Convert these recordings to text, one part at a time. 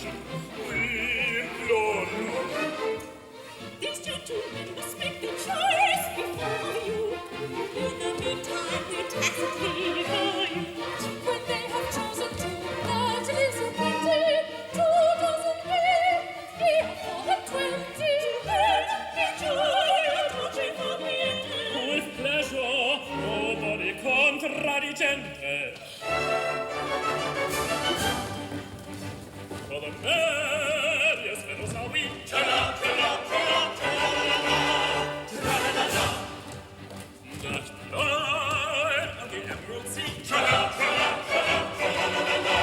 We implore you. These gentlemen must make their choice before you. In the meantime, we tacitly ignore you. When they have chosen to that is appointed, 2 dozen men, 3 for the 20. Then we join touching for me. With pleasure, nobody contradicente. For the merriest fellows are we. Tra-la, tra-la, tra-la, tra-la-la-la, tra-la-la-la. That line of the Emerald Sea. Tra-la, tra-la, tra-la, tra-la-la-la,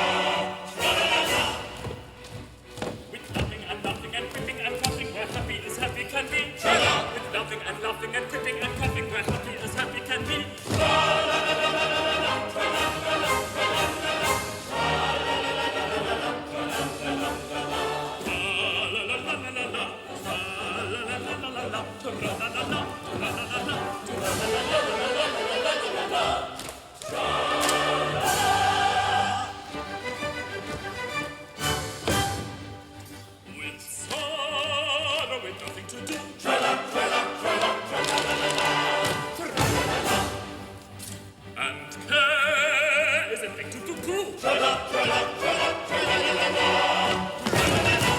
tra-la-la-la. With laughing and laughing and quipping and coughing, where happy as happy can be. Tra-la. With laughing and laughing and quipping and coughing, where happy as happy can be. Tra-la-la-la-la-la-la, tra-la-la-la, tra-la-la-la. With sorrow, with nothing to do. Tra-la, tra-la, tra-la, tra-la-la-la-la, tra-la-la-la. And care is a thing to do. Tra-la, tra-la, tra-la, tra-la-la-la-la, tra-la-la-la.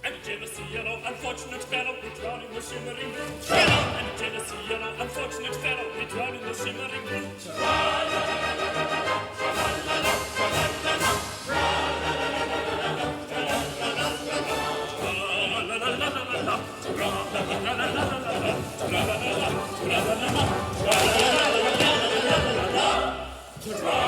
And a jealousy yellow, unfortunate fellow, we drown in the shimmering blue. Tra-la. And a jealousy yellow, unfortunate fellow, we drown in the shimmering blue. Tra-la-la-la-la-la-la, tra-la-la-la, tra-la-la-la, tra-la-la-la-la-la, tra-la-la-la-la-la, tra-la-la-la-la-la-la, tra-la-la-la, tra-la-la-la, tra-la-la-la, tra-la-la-la, tra-la-la-la, tra-la-la-la.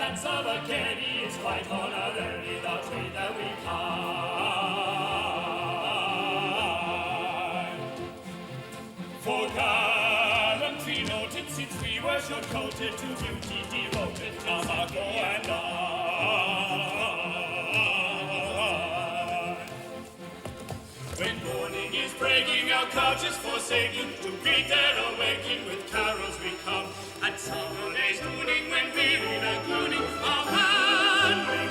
hands of a Kenny is quite honorary the trade that we find. For gallantry noted since we were short-coated, to beauty devoted, Tamako and I. When morning is breaking, our couches forsaking, to greet their awaking with carols we come. At summer days mooning, when wearied and gooning, our man we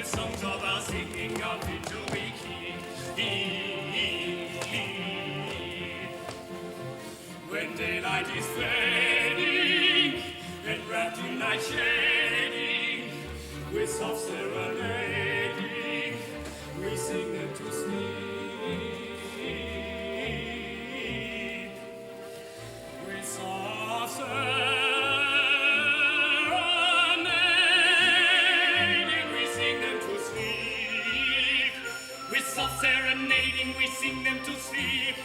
songs of our singing of into we keep. When daylight is fading, enwrapped in night shading, with soft serenading, we sing them to sleep. With soft serenading, serenading, we sing them to sleep.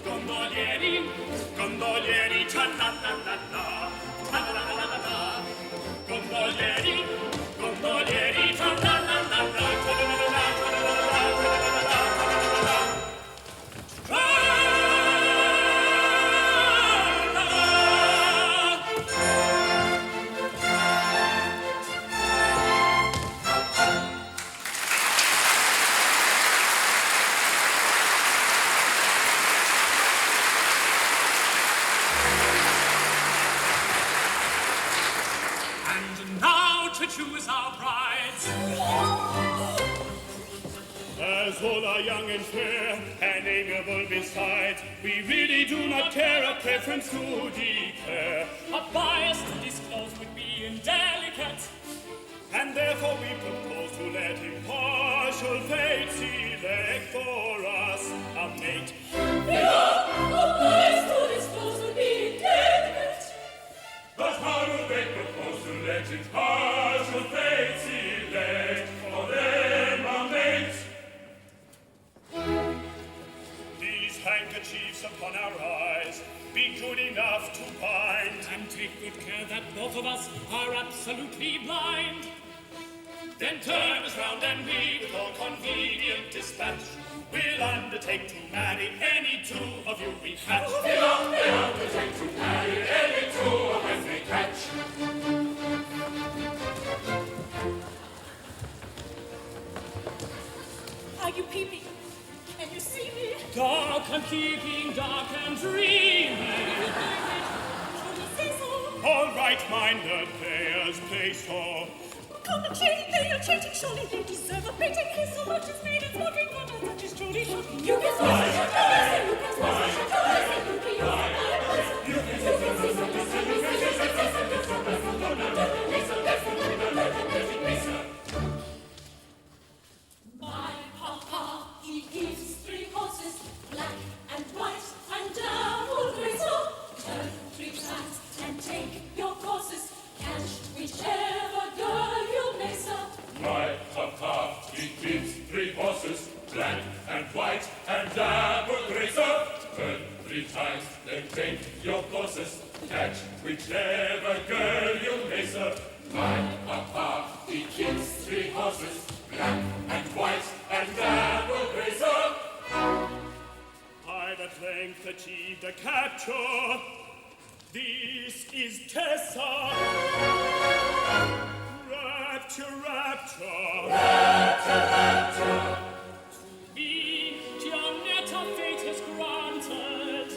Gondolieri, gondolieri, ta-la-la-la-la, ta-la-la-la-la, gondolieri, gondolieri, ta-la-la-la-la, ta-la-la-la-la, choose our brides. As all are young and fair and amiable besides, we really do not care a preference to declare. A bias to disclose would be indelicate, and therefore we propose to let impartial fate select for us a mate. A bias to disclose would be indelicate. But how do they propose to let impartial fate select for them a mate? These handkerchiefs upon our eyes be good enough to bind, and take good care that both of us are absolutely blind. Then turn us round and we, with all convenient dispatch, will undertake to marry any two of you we hatch. We'll undertake to marry any two of us we catch. Are you peeping? Can you see me? Dark and keeping, dark and dreamy. All right-minded players play so. Come and change, they are changing, surely they deserve a beating. He's so much as made and smoking, what a such is truly shocking. You can smash your toys, and you can smash your toys, and you can use my voice. You can see something, my papa, he gives 3 horses, black and white and dappled grey. So turn 3 times and take your courses, catch whichever girl you may, sir. My papa, he gives 3 horses, black and white and dappled grey. So turn 3 times, then take your courses, catch whichever girl you may, sir. My papa, he gives 3 horses, black and white and dappled grey. So I've at length achieved a capture. This is Tessa. Rapture, rapture. Rapture, rapture. To me, Gianetta fate has granted.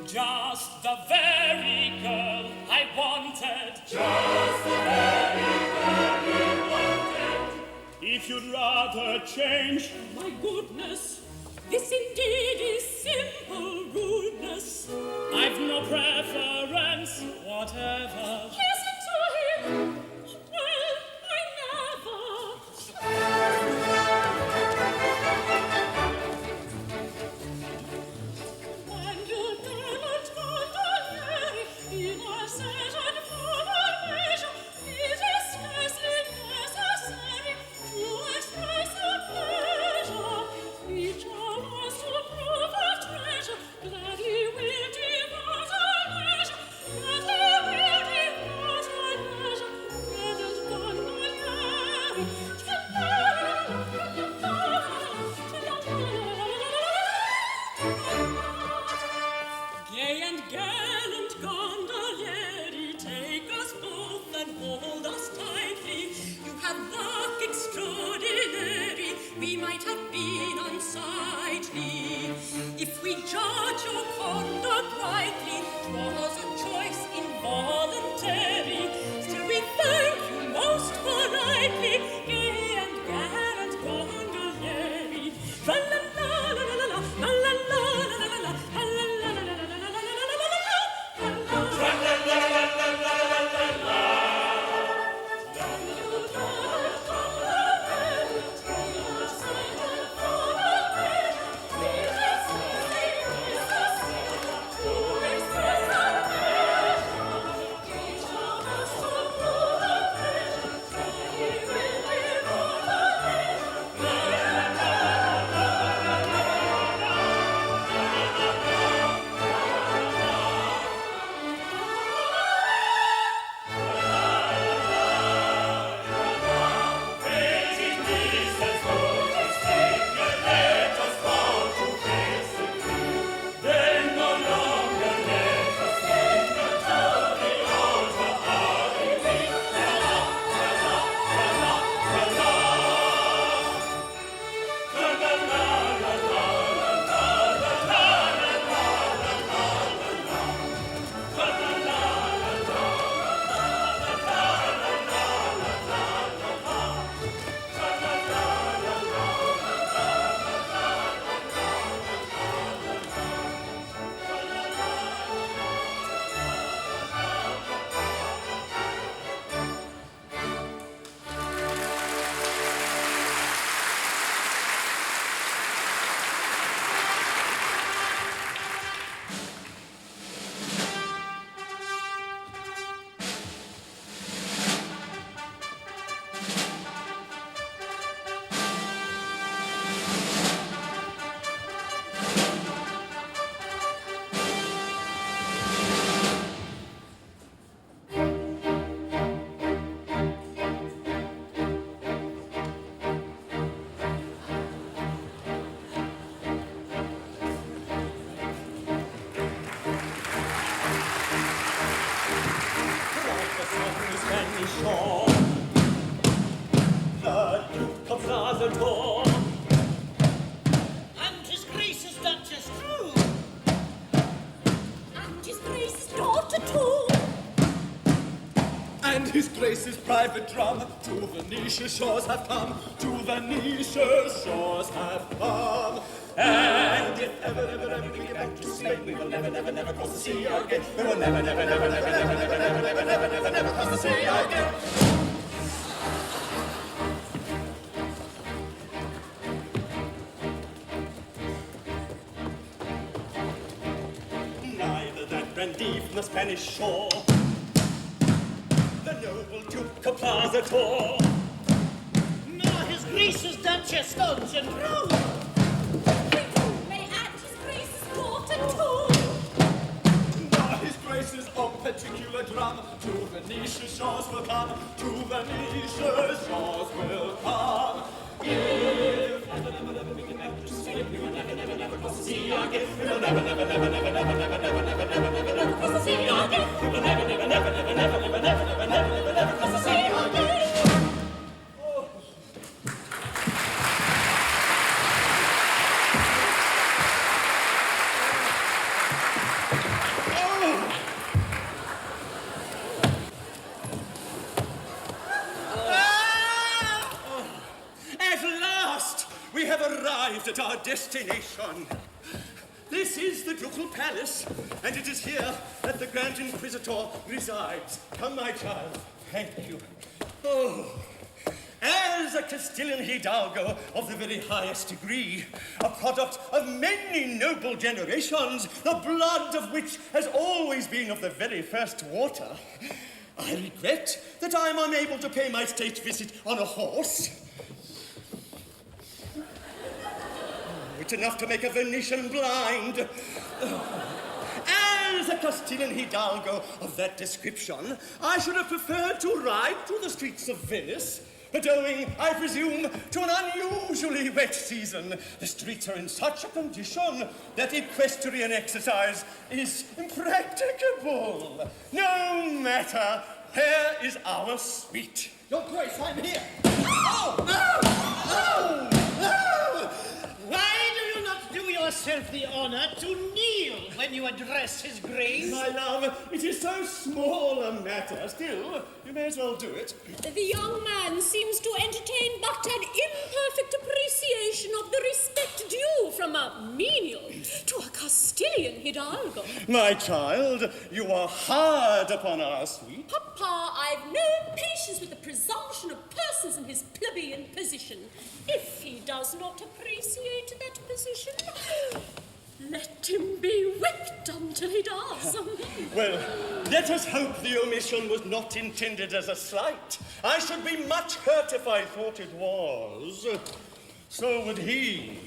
Just the very girl I wanted. Just the very girl you wanted. If you'd rather change. My goodness, this indeed is simple rudeness. I've no preference whatever. Listen to him. Well, I never. His Grace's private drum to Venetia's shores have come, to Venetia's shores have come. And if ever we get back to Spain, we will never cross the sea again. We will never cross the sea again. Neither that grandee from the Spanish shore, the noble Duke of Plaza Tor, nor His Grace's Duchess Stanton Row. Particular drum to Venetia's shores will come, to Venetia's shores will come. If ever we get back to Spain, we will never cross the sea again. We will never cross the sea again. We will never cross the sea again. At our destination. This is the Ducal Palace, and it is here that the Grand Inquisitor resides. Come, my child. Thank you. Oh, as a Castilian hidalgo of the very highest degree, a product of many noble generations, the blood of which has always been of the very first water, I regret that I am unable to pay my state visit on a horse. It's enough to make a Venetian blind. As a Castilian hidalgo of that description, I should have preferred to ride through the streets of Venice, but owing, I presume, to an unusually wet season, the streets are in such a condition that equestrian exercise is impracticable. No matter, here is our suite. Your Grace, I'm here. Oh! Oh! Oh! Oh! Why do you not do yourself the honor to kneel when you address His Grace? My love, it is so small a matter. Still, you may as well do it. The young man seems to entertain but an imperfect appreciation of the respect due from a menial to a Castilian hidalgo. My child, you are hard upon our suite. Papa, I've no patience with the presumption of persons in his plebeian position. If he does not appreciate that position, let him be whipped until he does. Well, let us hope the omission was not intended as a slight. I should be much hurt if I thought it was. So would he.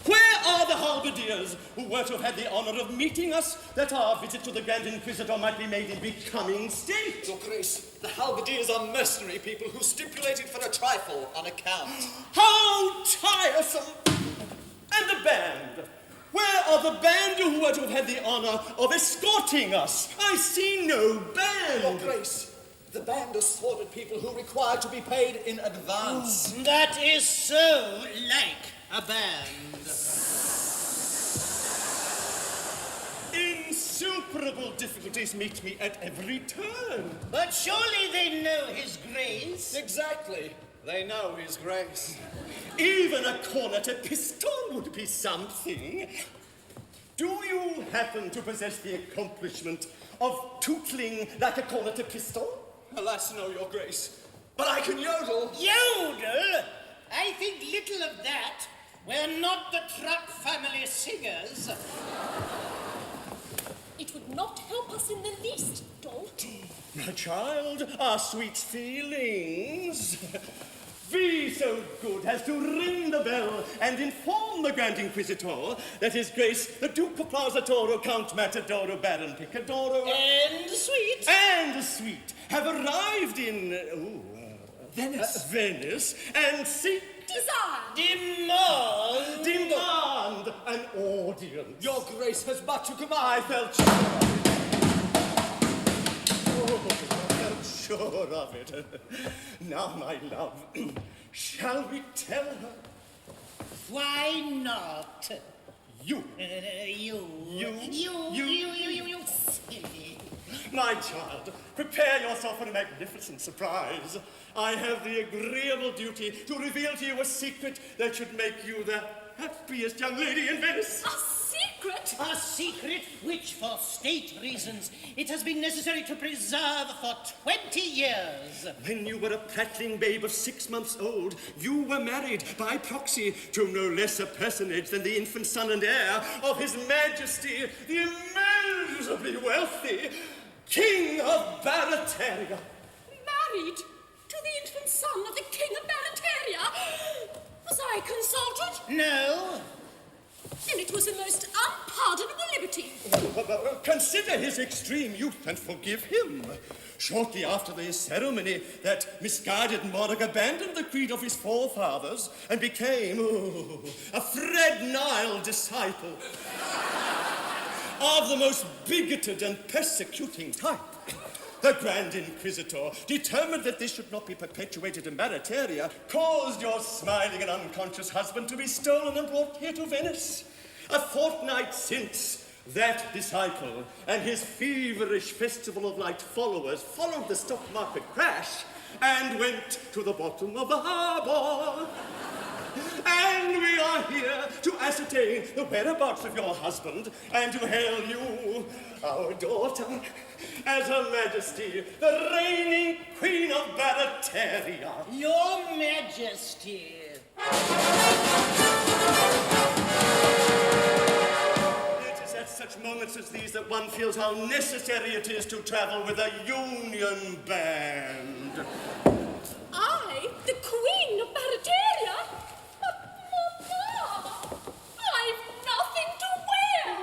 Where are the halberdiers who were to have had the honor of meeting us, that our visit to the Grand Inquisitor might be made in becoming state? Your Grace, the halberdiers are mercenary people who stipulated for a trifle on account. How tiresome! And the band? Where are the band who were to have had the honor of escorting us? I see no band. Your Grace, the band are sordid people who require to be paid in advance. That is so like a band. Insuperable difficulties meet me at every turn. But surely they know His Grace. Exactly. They know His Grace. Even a cornet pistol would be something. Do you happen to possess the accomplishment of tootling like a cornet pistol? Alas, no, Your Grace. But I can yodel. Yodel? I think little of that. We're not the Truck family singers. It would not help us in the least, Dalt. My child, our sweet feelings. Be so good as to ring the bell and inform the Grand Inquisitor that His Grace, the Duke of Plaza Toro, Count Matadoro, Baron Picadoro, And sweet. and the suite have arrived in Venice, and seek demand an audience. Your Grace has much to command. I felt sure of it. I felt sure of it. Now, my love, shall we tell her? Why not? You. You silly. My child, prepare yourself for a magnificent surprise. I have the agreeable duty to reveal to you a secret that should make you the happiest young lady in Venice. A secret? A secret which, for state reasons, it has been necessary to preserve for 20 years. When you were a prattling babe of 6 months old, you were married by proxy to no less a personage than the infant son and heir of His Majesty, the immeasurably wealthy King of Barataria. Married to the infant son of the King of Barataria? Was I consulted? No. And it was a most unpardonable liberty. Consider his extreme youth and forgive him. Shortly after the ceremony, that misguided monarch abandoned the creed of his forefathers and became a Fred Nile disciple of the most bigoted and persecuting type. The Grand Inquisitor, determined that this should not be perpetuated in Barataria, caused your smiling and unconscious husband to be stolen and brought here to Venice. A fortnight since, that disciple and his feverish Festival of Light followers followed the stock market crash and went to the bottom of the harbor. And we are here to ascertain the whereabouts of your husband and to hail you, our daughter, as Her Majesty, the reigning Queen of Barataria. Your Majesty. It is at such moments as these that one feels how necessary it is to travel with a union band. I, the Queen of Barataria? But, Mama, I've nothing to wear.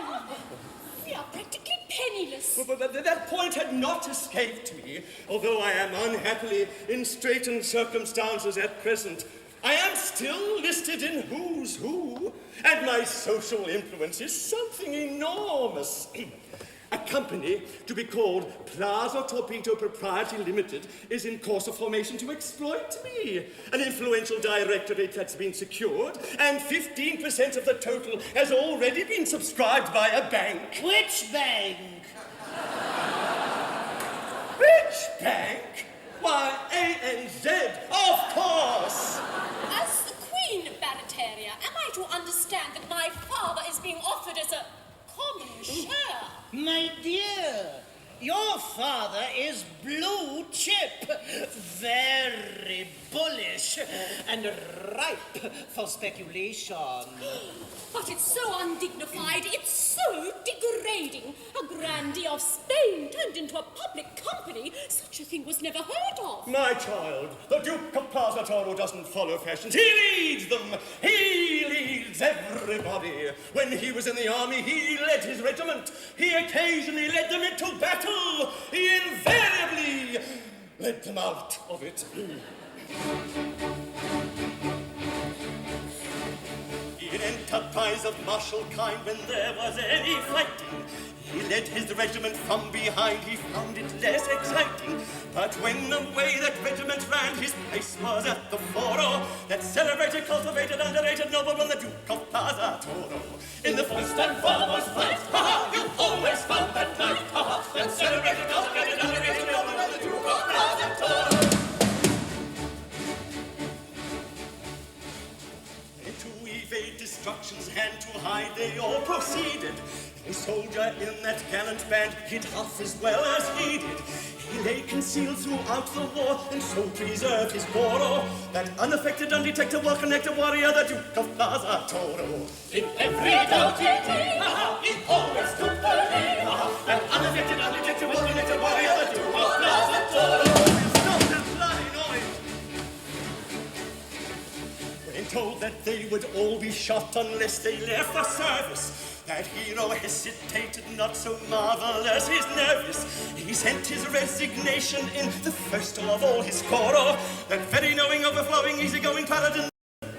We are practically penniless. But that point had not escaped me, although I am unhappily in straitened circumstances at present. I am still listed in Who's Who, and my social influence is something enormous. A company to be called Plaza Torpedo Propriety Limited is in course of formation to exploit me. An influential directorate that's been secured, and 15% of the total has already been subscribed by a bank. Which bank? Which bank? Why, ANZ, of course! As the Queen of Barataria, am I to understand that my father is being offered as a common share? My dear, your father is blue chip, very bullish and ripe for speculation. But it's so undignified, it's so degrading. A grandee of Spain turned into a public company. Such a thing was never heard of. My child, the Duke of Plaza Toro doesn't follow fashions. He leads them. He leads everybody. When he was in the army, he led his regiment. He occasionally led them into battle. He invariably led them out of it. In enterprise of martial kind, when there was any fighting, he led his regiment from behind. He found it less exciting. But when the way that regiment ran, his place was at the foro. That celebrated, cultivated, underrated nobleman, the Duke of Plaza Toro. In the first and foremost fight, ha-ha, you always found that night, ha-ha. That celebrated, cultivated, underrated nobleman, the Duke of Plaza Toro. To evade destruction's hand, to hide they all proceeded. A soldier in that gallant band hid half as well as he did. He lay concealed throughout the war and so preserved his boro. That unaffected, undetected, well-connected warrior, the Duke of Plaza Toro. In every doughty deed, he always took the lead. That unaffected, undetected, well-connected warrior, the Duke of Plaza Toro. Stop that bloody noise! When told that they would all be shot unless they left for service, that hero hesitated, not so marvelous his nervous. He sent his resignation in, the first of all his coro. That very knowing, overflowing, easygoing paladin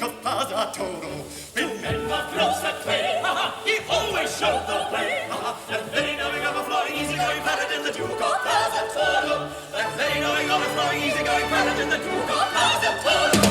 of Plaza Toro. When men were close at play, he always showed the way. That very knowing, overflowing, easygoing paladin, the Duke of Plaza Toro. That very knowing, overflowing, easygoing paladin, the Duke of Plaza Toro.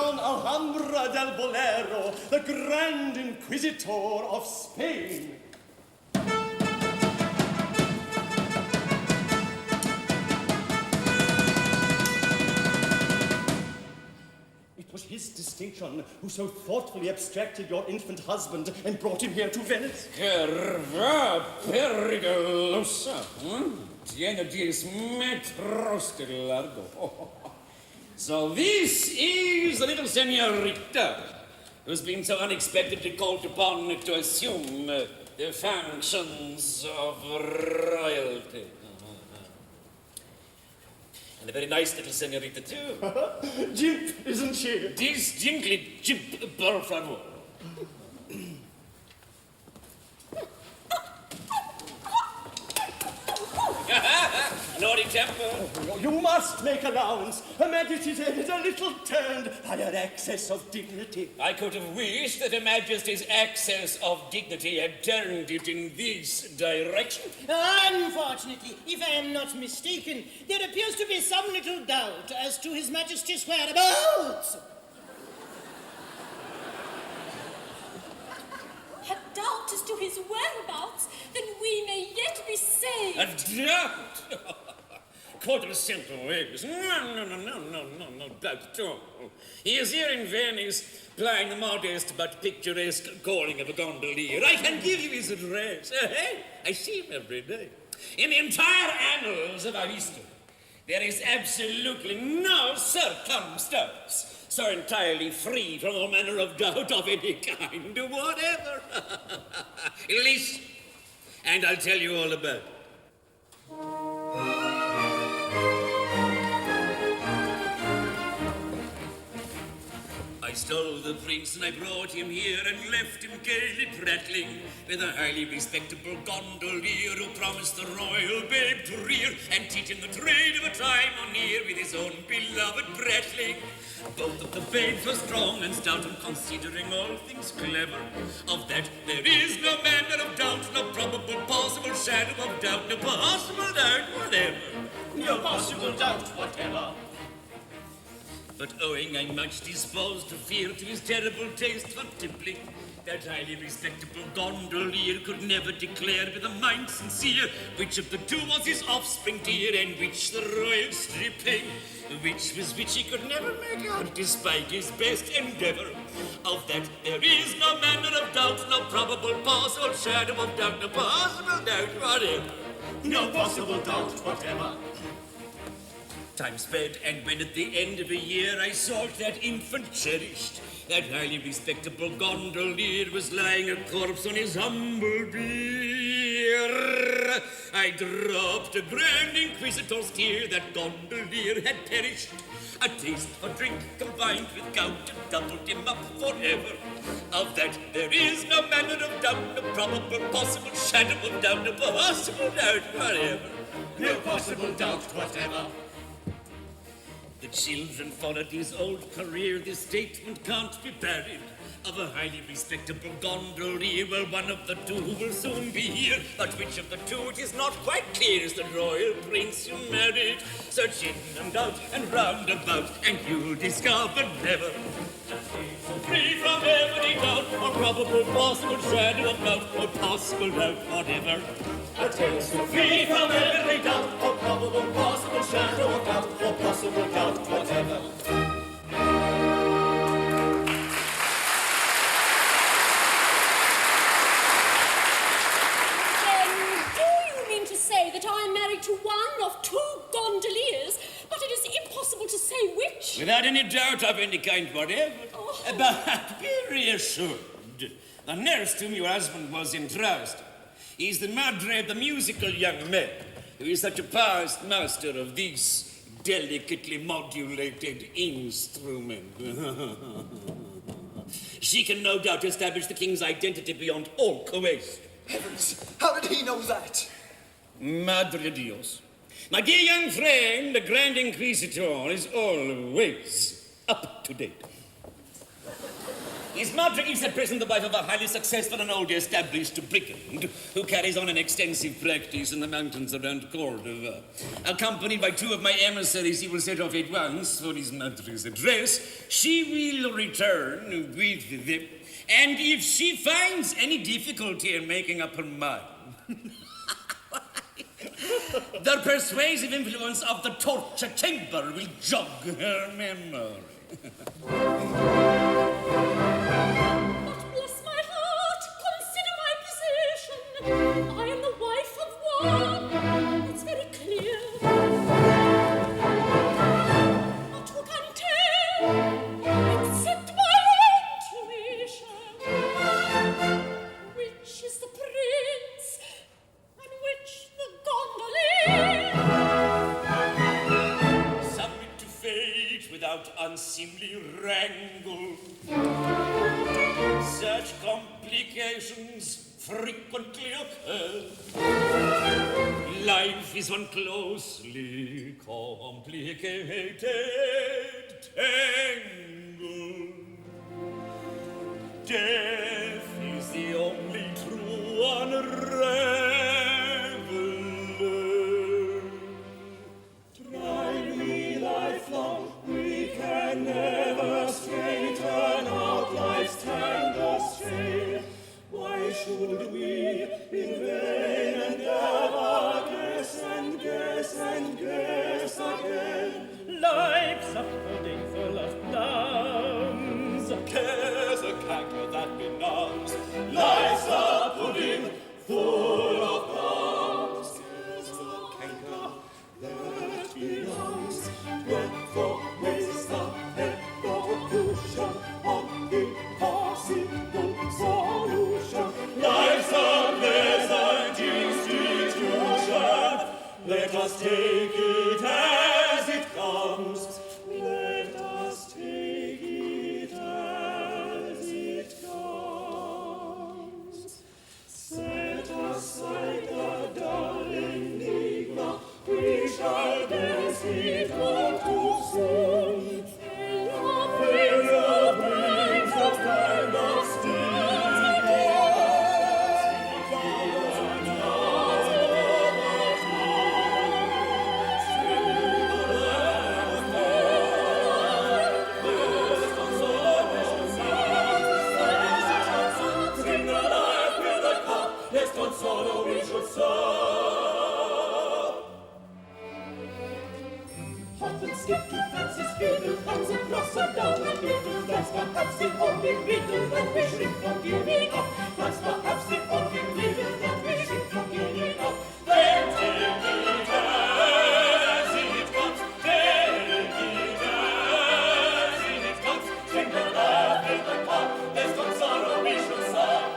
Don Alhambra del Bolero, the Grand Inquisitor of Spain. It was his distinction who so thoughtfully abstracted your infant husband and brought him here to Venice. Curva pericolosa. Tiene 10 metros de largo. So this is the little senorita who's been so unexpectedly called upon to assume the functions of royalty. And a very nice little senorita, too. Jimp, isn't she? Distinctly jimp, por favor. Naughty temper. You must make allowance. Her Majesty's head is a little turned by her excess of dignity. I could have wished that Her Majesty's excess of dignity had turned it in this direction. Unfortunately, if I am not mistaken, there appears to be some little doubt as to His Majesty's whereabouts. Have doubt as to his whereabouts, then we may yet be saved. A doubt? Quarter century ways. No doubt at all. He is here in Venice, plying the modest but picturesque calling of a gondolier. I can give you his address. Hey, I see him every day. In the entire annals of our history, there is absolutely no circumstance so entirely free from all manner of doubt of any kind, whatever. Listen, and I'll tell you all about it. I stole the prince and I brought him here and left him gaily prattling with a highly respectable gondolier who promised the royal babe to rear and teach him the trade of a time or near with his own beloved prattling. Both of the babes were strong and stout and considering all things clever. Of that there is no manner of doubt, no probable possible shadow of doubt, no possible doubt whatever. No possible doubt whatever. But owing I'm much disposed to fear to his terrible taste for tippling, that highly respectable gondolier could never declare with a mind sincere which of the two was his offspring dear and which the royal stripling, which was which he could never make out despite his best endeavor. Of that there is no manner of doubt, no probable possible shadow of doubt, no possible doubt whatever. No possible doubt whatever. Time sped, and when at the end of a year I sought that infant cherished, that highly respectable gondolier was lying a corpse on his humble bier. I dropped a grand inquisitor's tear, that gondolier had perished. A taste for drink combined with gout and doubled him up forever. Of that there is no manner of doubt, no probable possible shadow of doubt, no possible doubt whatever. No possible doubt whatever. The children followed his old career, this statement can't be buried. Of a highly respectable gondolier, well, one of the two will soon be here. But which of the two it is not quite clear is the royal prince you married. Search in and out and round about, and you'll discover never. Free from every doubt, or probable possible shadow of doubt, or possible doubt whatever. A taste free from every doubt, or probable possible shadow of doubt, or possible doubt whatever. That I am married to one of two gondoliers, but it is impossible to say which. Without any doubt of any kind whatever. Oh. But be reassured. The nurse to whom your husband was entrusted is the madre of the musical young man, who is such a past master of this delicately modulated instrument. She can no doubt establish the king's identity beyond all question. Heavens, how did he know that? Madre Dios. My dear young friend, the Grand Inquisitor is always up to date. Miss Marjorie is at present the wife of a highly successful and already established brigand who carries on an extensive practice in the mountains around Cordova. Accompanied by two of my emissaries, he will set off at once for his Marjorie's address. She will return with them, and if she finds any difficulty in making up her mind, the persuasive influence of the torture chamber will jog her memory. But bless my heart, consider my position. I am the wife of one. It's very clear. But who can tell, except my intuition, which is the prince and which the gondolier? Submit to fate without unseemly wrangle. Such complications frequently occur. Life is one closely complicated tangle. Death is the only true unraveler. Try we lifelong, we can never straighten out life's tangled strain. Why should we in vain endeavor guess and guess and guess again? Life's a pudding full of plums. Care's a canker that benumbs. Life's a pudding full of plums. Care's a canker that benumbs. Wherefore waste the elocution of impossible solution? Life's a pleasant institution. Let us take it as it comes. Let us take it as it comes. Set aside the dull enigma. We shall guess it all too soon. Fill your brains of time of steel. Solo we should serve. Hot and skip to fancy's fiddle comes across and down the middle. That's perhaps the only riddle that we shrink from giving up. That's perhaps the only riddle that we shrink from giving up. Then take it as it comes. Take it as it comes. Drink the life in the cup. There's no sorrow we should serve.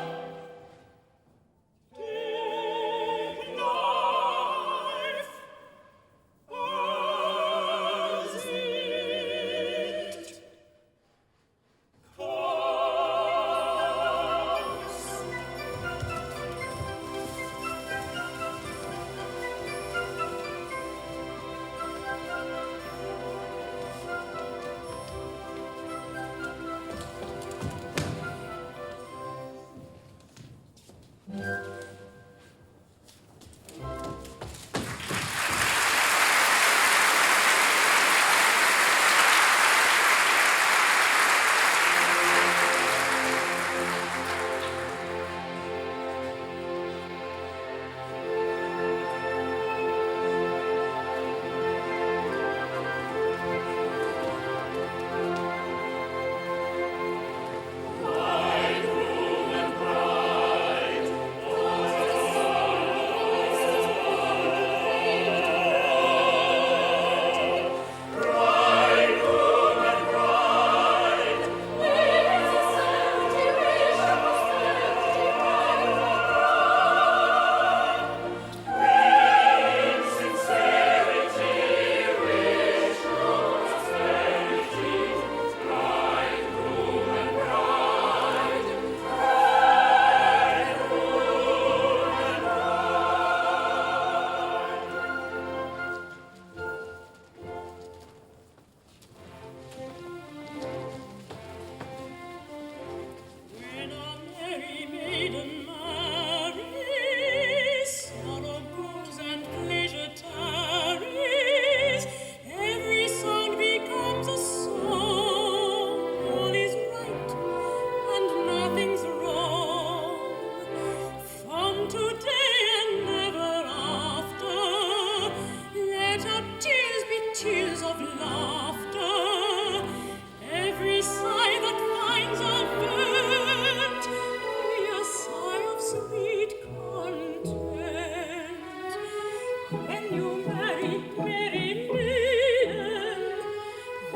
When you marry, merry maiden,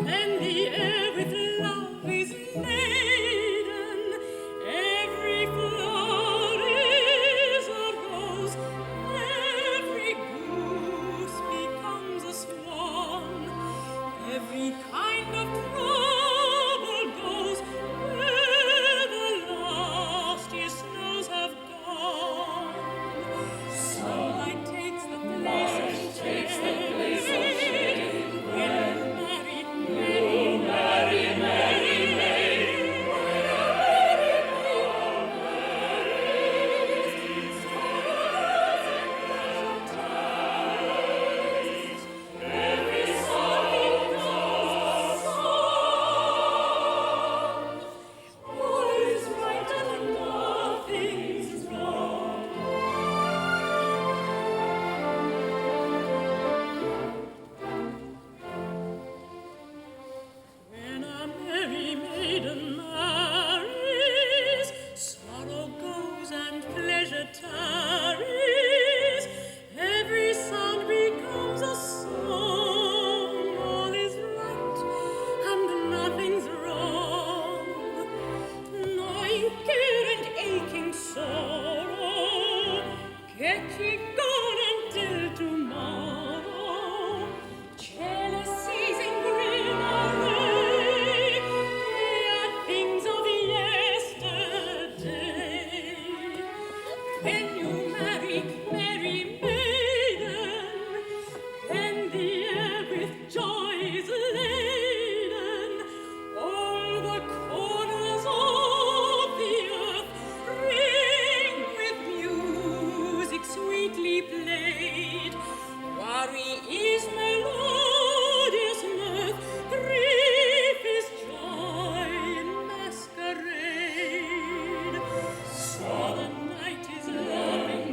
then the air with love is laden. Every flower is a rose, every goose becomes a swan. Every kind of trouble goes where the last year's snows have gone. Sunlight takes the place of shade. When you marry, all is right and nothing's wrong. When a merry maiden marries, sorrow goes and pleasure tarries. Every sound becomes a song. All is right and nothing's wrong. Gnawing care and aching sorrow, get ye gone until tomorrow. Jealousies in grim array, they are things of yesterday. When you marry, merry maiden, then the air with joy is laden. All the corners of the earth ring with music sweetly played. Worry is melodious mirth, grief is joy in masquerade. So the night is loving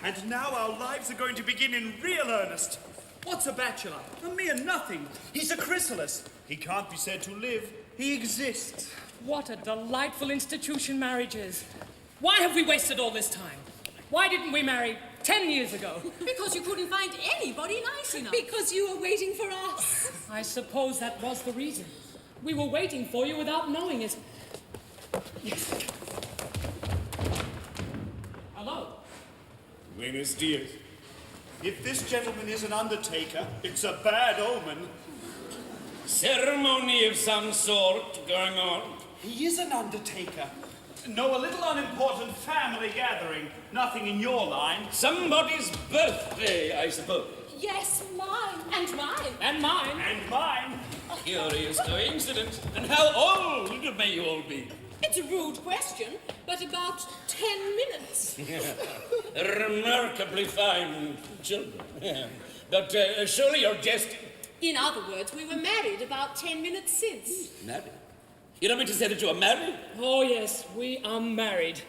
And now our lives are going to begin in real earnest. What's a bachelor? A mere nothing. He's a chrysalis. He can't be said to live. He exists. What a delightful institution marriage is. Why have we wasted all this time? Why didn't we marry 10 years ago? Because you couldn't find anybody nice enough. Because you were waiting for us. I suppose that was the reason. We were waiting for you without knowing it. Yes. Hello. Buenos dias. If this gentleman is an undertaker, it's a bad omen. Ceremony of some sort going on. He is an undertaker. No, a little unimportant family gathering. Nothing in your line. Somebody's birthday, I suppose. Yes, mine. And mine. And mine. And mine. Curious coincidence. And how old may you all be? It's a rude question, but about 10 minutes. Remarkably fine children. But surely you're jesting. In other words, we were married about 10 minutes since. Married? You don't mean to say that you are married? Oh, yes, we are married.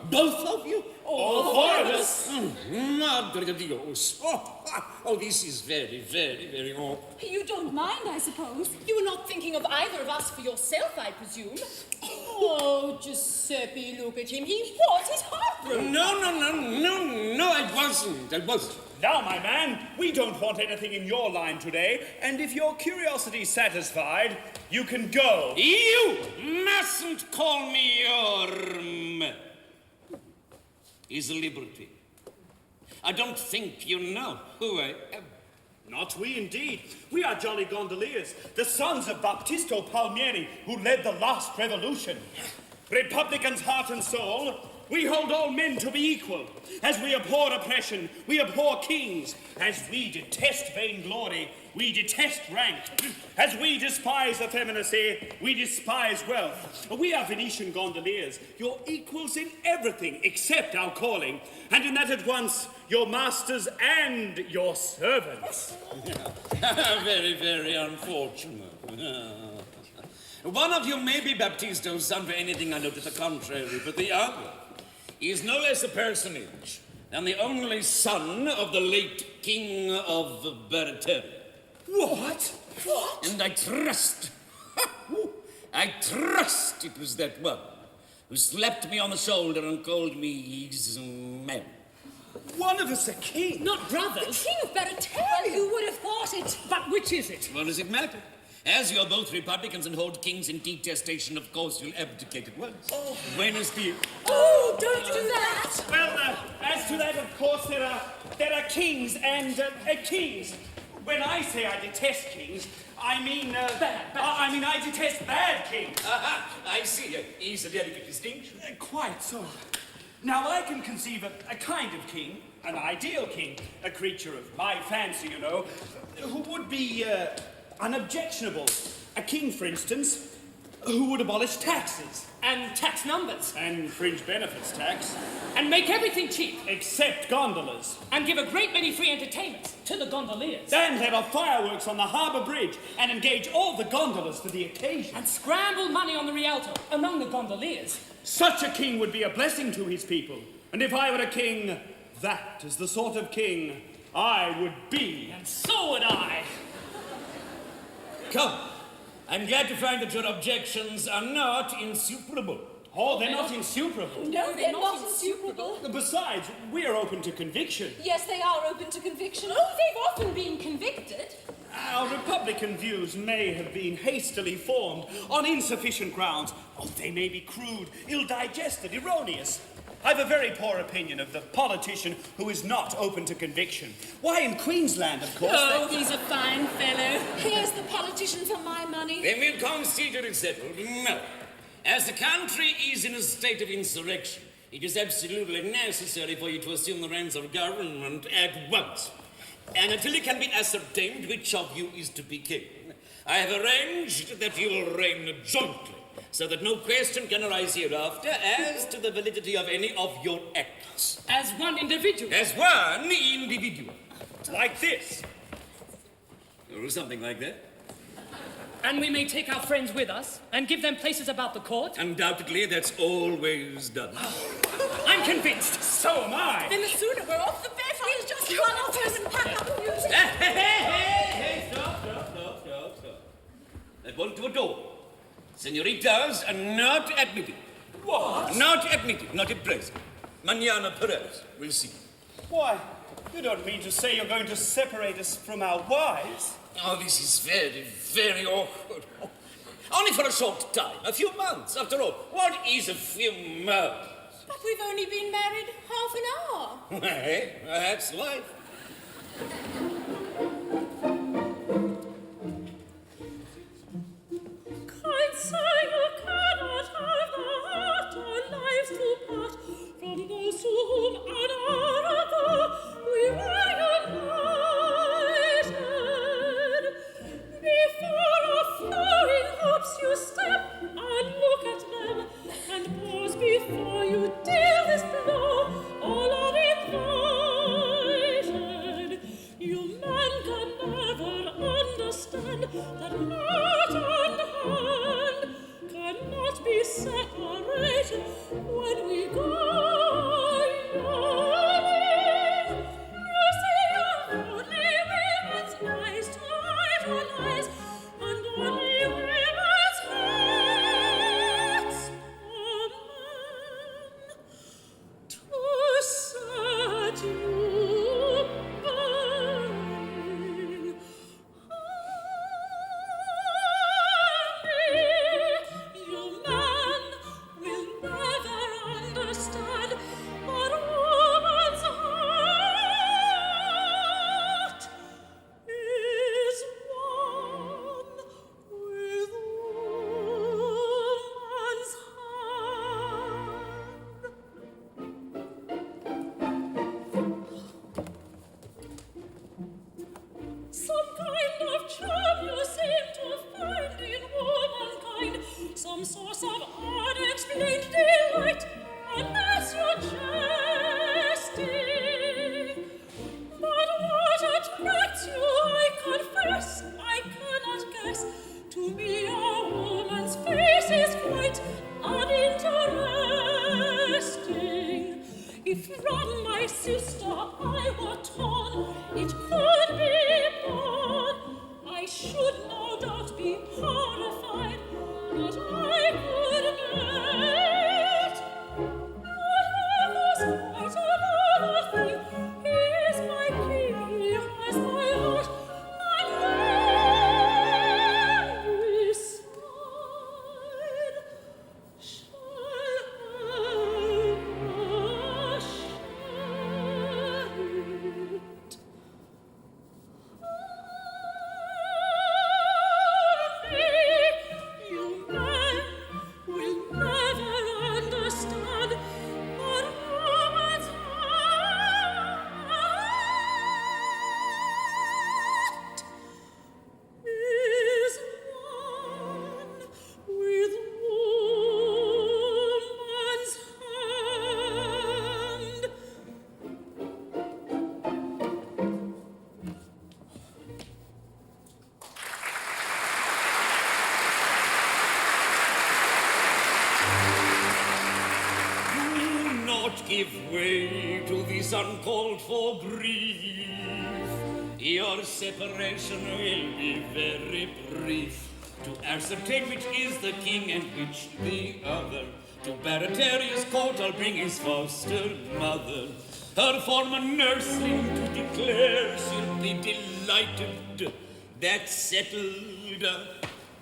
Both of you? All four of us. Madre de Dios. Oh, this is very, very, very awkward. You don't mind, I suppose? You were not thinking of either of us for yourself, I presume. Oh, Giuseppe, look at him. He was his heartbroken. No, I wasn't. Now, my man, we don't want anything in your line today, and if your curiosity's satisfied, you can go. You mustn't call me your man. Is liberty. I don't think you know who I am. Not we, indeed. We are jolly Gondoliers, the sons of Baptisto Palmieri, who led the last revolution. Republicans heart and soul, we hold all men to be equal. As we abhor oppression, we abhor kings. As we detest vainglory, we detest rank. As we despise effeminacy, we despise wealth. We are Venetian Gondoliers, your equals in everything except our calling, and in that at once your masters and your servants. Very, very unfortunate. One of you may be Baptisto's son for anything I know to the contrary, but the other is no less a personage than the only son of the late King of Berteri. What? And I trust it was that one who slapped me on the shoulder and called me his man. One of us a king? Not brothers. King of Berteri, who would have thought it? But which is it? What does it matter? As you're both Republicans and hold kings in detestation, of course you'll abdicate at once. Oh. Buenos dias. Oh, don't do that. Well, as to that, of course, there are kings and kings. When I say I detest kings, I mean bad. I detest bad kings. Aha, I see. It's a delicate distinction. Quite so. Now I can conceive a kind of king, an ideal king, a creature of my fancy, you know, who would be unobjectionable. A king, for instance, who would abolish taxes. And tax numbers. And fringe benefits tax. And make everything cheap. Except gondolas. And give a great many free entertainments to the gondoliers. Then have a fireworks on the harbour bridge and engage all the gondolas for the occasion. And scramble money on the Rialto among the gondoliers. Such a king would be a blessing to his people. And if I were a king, that is the sort of king I would be. And so would I. Come. I'm glad to find that your objections are not insuperable. Oh, they're not insuperable. No, they're not insuperable. Besides, we're open to conviction. Yes, they are open to conviction. Oh, they've often been convicted. Our Republican views may have been hastily formed on insufficient grounds. Oh, they may be crude, ill-digested, erroneous. I've a very poor opinion of the politician who is not open to conviction. Why, in Queensland, of course. Oh, he's a fine fellow. Here's the politician for my money. Then we'll consider it settled. No. As the country is in a state of insurrection, it is absolutely necessary for you to assume the reins of government at once. And until it can be ascertained which of you is to be king, I have arranged that you will reign jointly, so that no question can arise hereafter as to the validity of any of your acts. As one individual. As one individual. Like this. Or something like that. And we may take our friends with us and give them places about the court. Undoubtedly, that's always done. I'm convinced. So am I. Then the sooner we're off, the better. We'll just run off home and pack up the music. Hey, stop. That won't do at all. Senoritas are not admitted. What? Not admitted, not at present. Mañana perhaps, we'll see. Why, you don't mean to say you're going to separate us from our wives? Oh, this is very, very awkward. Only for a short time, a few months, after all. What is a few months? But we've only been married half an hour. Well, that's life. Kind sir, you cannot have the heart our lives to part from those to whom an hour ago we were united. Before our flowing hopes you step and look at them, and pause before you deal this blow. All are invited. You men can never understand that heart and hand can If from my sister I were torn, it could be borne. I should no doubt be horrified, but I could bear it. What others might another thing, he is my king, he has my heart, and every side shall ever share it. You men will never understand what woman's heart is one with woman's hand. Do not give way to this uncalled for grief. Your separation will be very brief. To ascertain which is the king and which the other, to Barataria's court I'll bring his foster mother. Her former nursling to declare she'll be delighted. That's settled.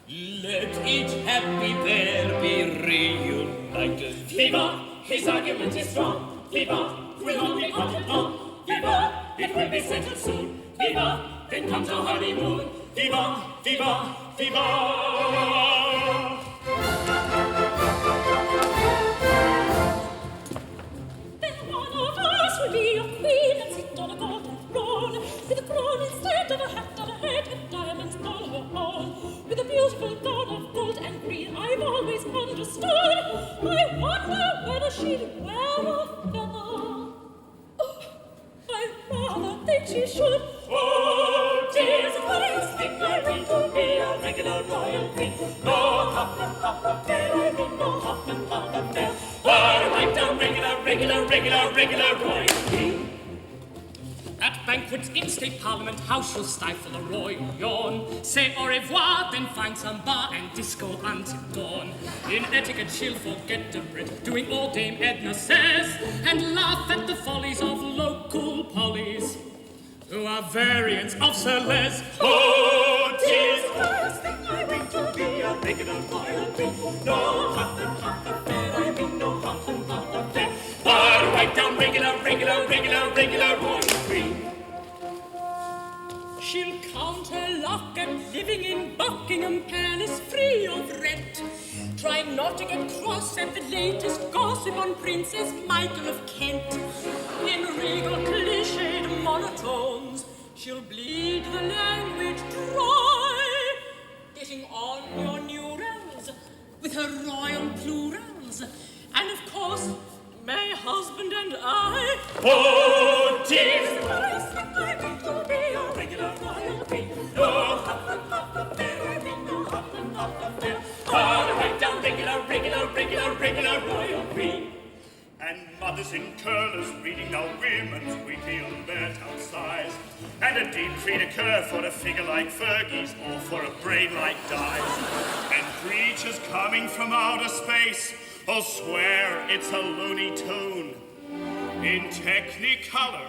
Let each happy pair be reunited. Viva, his argument is strong. Viva, will not be parted long. Viva, it will be settled soon. Viva, then comes our honeymoon. Viva, viva, viva! Then one of us will be a queen and sit on a golden throne, with a crown instead of a hat on her head and diamonds on her own, with a beautiful gown of gold and green. I've always understood. I wonder whether she'd wear a feather. Oh, I rather think she should. Oh, 'tis the first thing I read to be a regular royal queen. No hop and hop affair, I mean no hop and hop affair. But right down regular royal queen. At banquets in state parliament, house shall stifle a royal yawn. Say au revoir, then find some bar and disco until dawn. In etiquette she'll forget the Brit, doing all Dame Edna says, and laugh at the follies of local pollies, who are variants of Sir Les. Oh, 'tis the first thing I read to be a regular royal queen. No hop and hop affair, I mean no hop and hop affair. But right down regular royal queen. She'll count her luck at living in Buckingham Palace free of rent. Try not to get cross at the latest gossip on Princess Michael of Kent. In regal cliched monotones, she'll bleed the language dry, getting on your new realms with her royal plurals. And of course, my husband and I. Oh, 'tis the first thing I read to be a regular royal queen. No hop and hop affair, I mean no hop and hop affair. But right down regular royal queen. And mothers in curlers reading the Women's Weekly on their town size. And a deep critiqueur for a figure like Fergie's or for a brain like Di's. And creatures coming from outer space will swear it's a Looney Tune. In Technicolor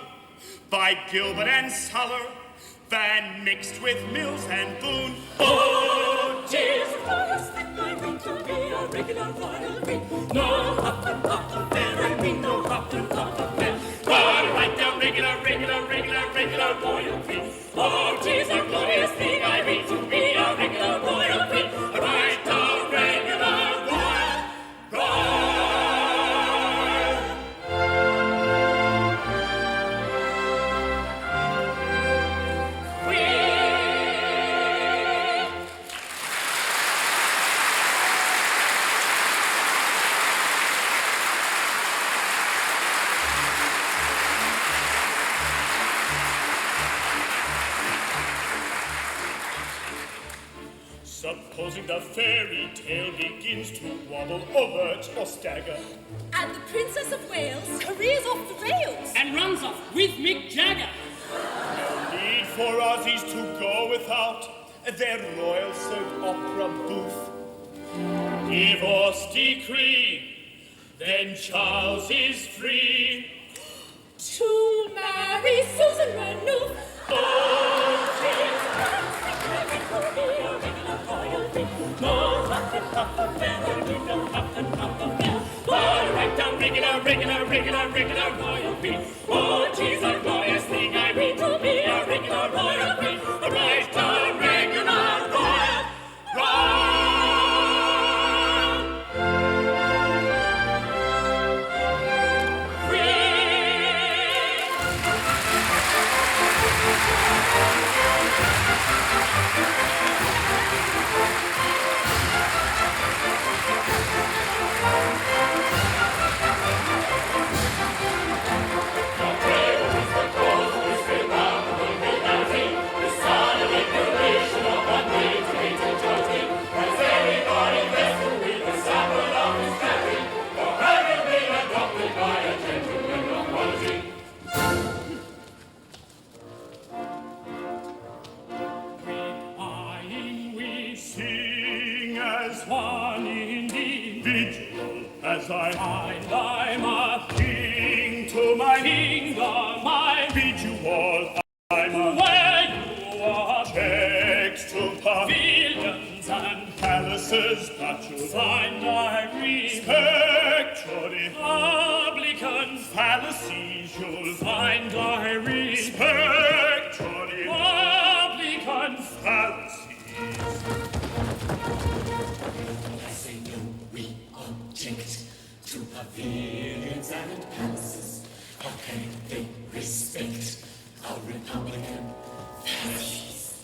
by Gilbert and Suller, Van mixed with Mills and Boone. Oh, 'tis the first thing I read to be a regular royal queen. No hop and hop affair, I mean no hop and hop affair. But right down regular royal queen. Oh, 'tis a glorious thing I read to be a regular royal queen. Right down regular royal Supposing the fairy tale begins to wobble or lurch or stagger. And the Princess of Wales careers off the rails. And runs off with Mick Jagger. No need for Aussies to go without their royal soap opera booth. Divorce decree, then Charles is free To marry Susan Renouf. Regular royal bee. Oh, 'tis a glorious thing I read to be a regular royal bee. A right down regular royal, one individual, as I'm a king to my kingdom, I bid you all, I'm a where you are, checks to pavilions and palaces, but you'll find I respect your republican fallacies, you'll find I respect your republican fallacies. to pavilions and palaces. How can they respect our republican values?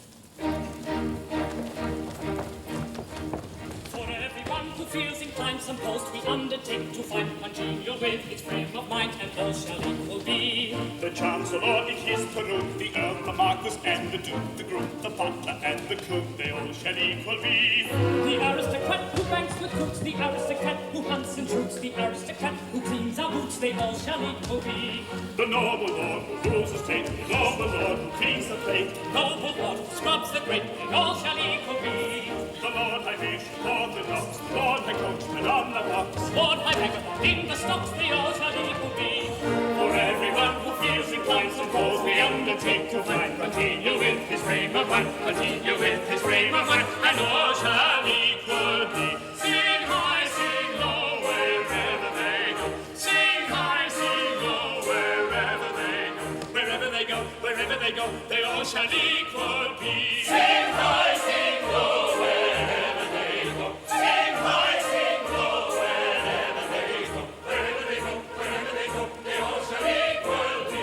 For everyone who feels inclined, some post we undertake to find congenial with its frame of mind, and all shall equal be. The Chancellor in his Peru, the Earl, the Marquis, and the Duke, the groom, the butler, and the cook, they all shall equal be. The aristocrat who banks with cooks, the aristocrat who hunts and shoots, the aristocrat who cleans our boots, they all shall equal be. The noble lord who rules the state, the noble lord who cleans the plate, Noble lord who scrubs the grate, they all shall equal be. the Lord High Bishop, Lord the Docks, the Lord High Coachman on the box, Lord High Vagabond in the stocks, they all shall equal be. for everyone who feels inclined, suppose we undertake to find, continue with his frame of mind, continue with his frame of mind, and all shall equal be. Sing high, sing low, wherever they go. Sing high, sing low, wherever they go. Wherever they go, wherever they go, they all shall equal be. Sing high, sing low, wherever they go. Sing high, sing low, wherever they go. Wherever they go, wherever they go, they all shall equal be.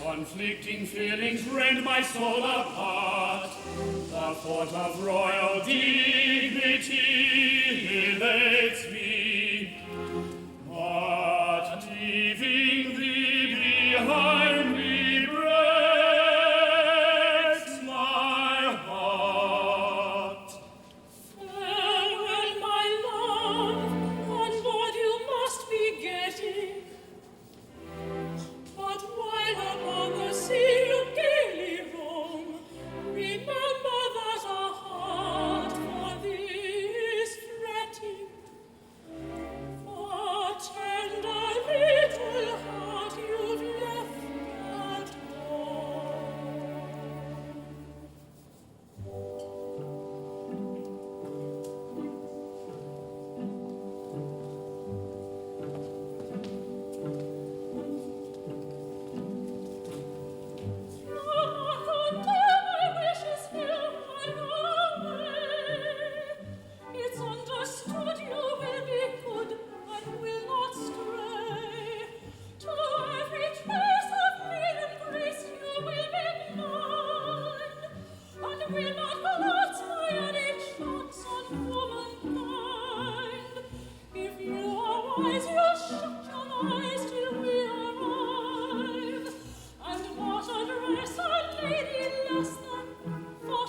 Conflicting feelings rend my soul apart. The thought of royal dignity elates me. But leaving thee behind me breaks my heart.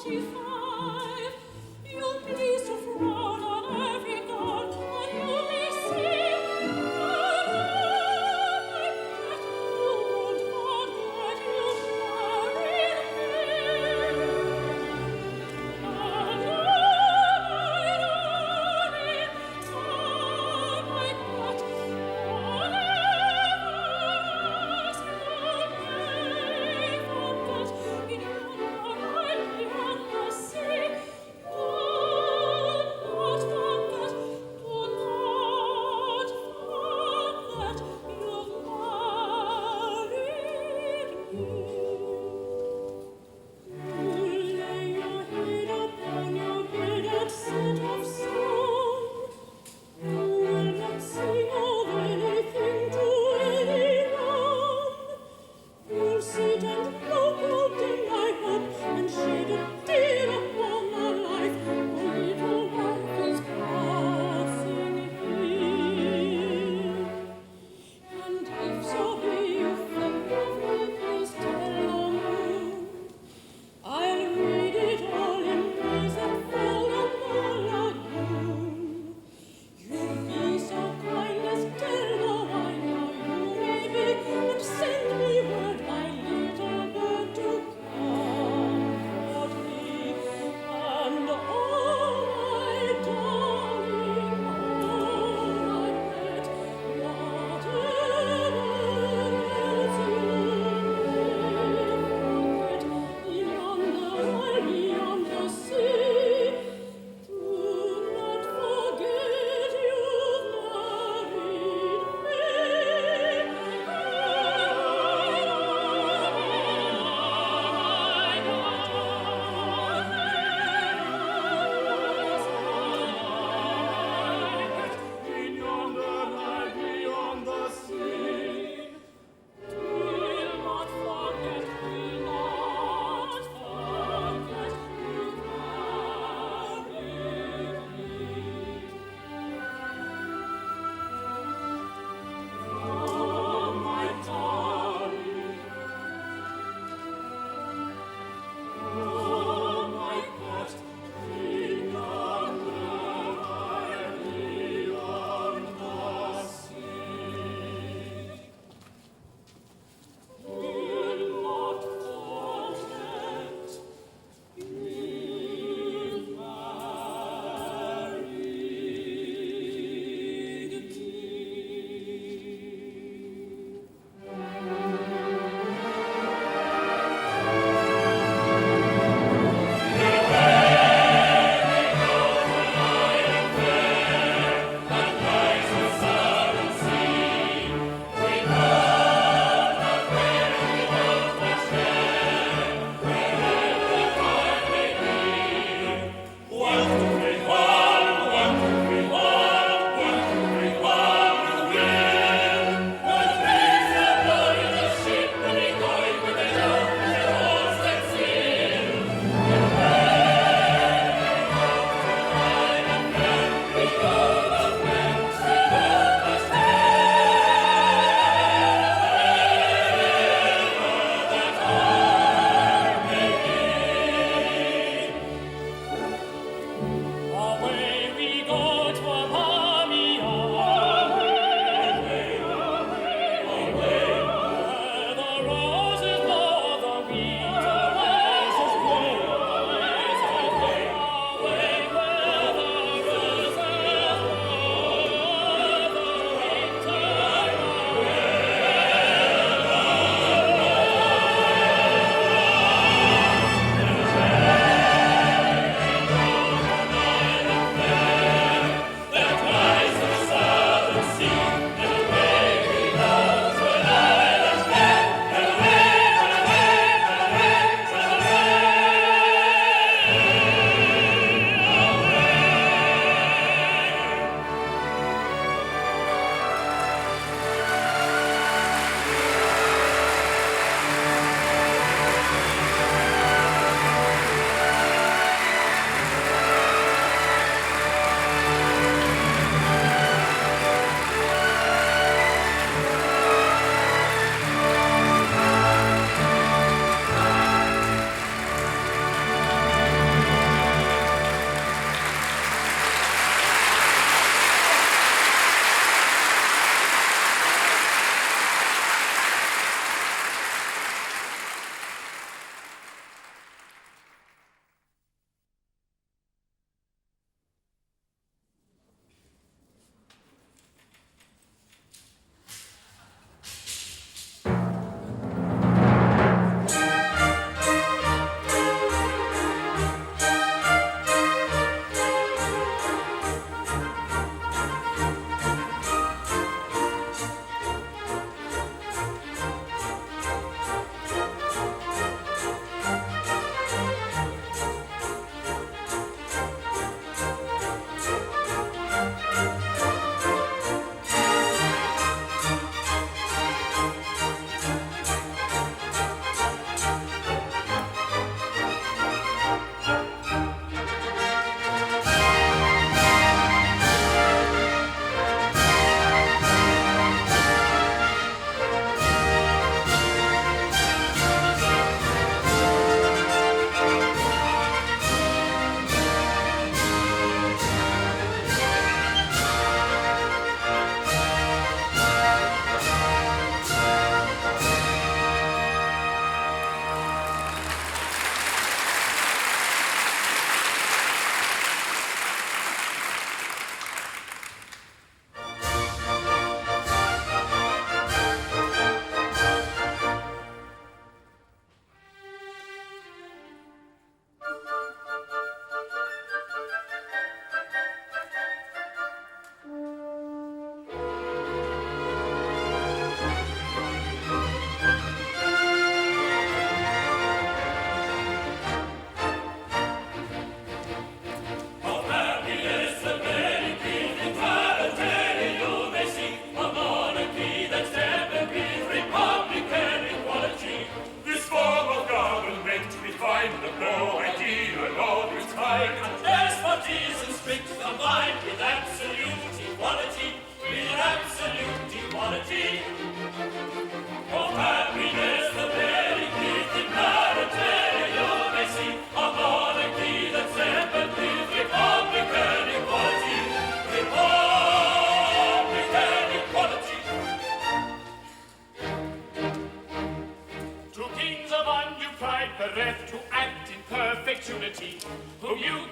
45. You'll be pleased to frown on every god, and you may say, "Oh, my pet, you won't forget you shall remain."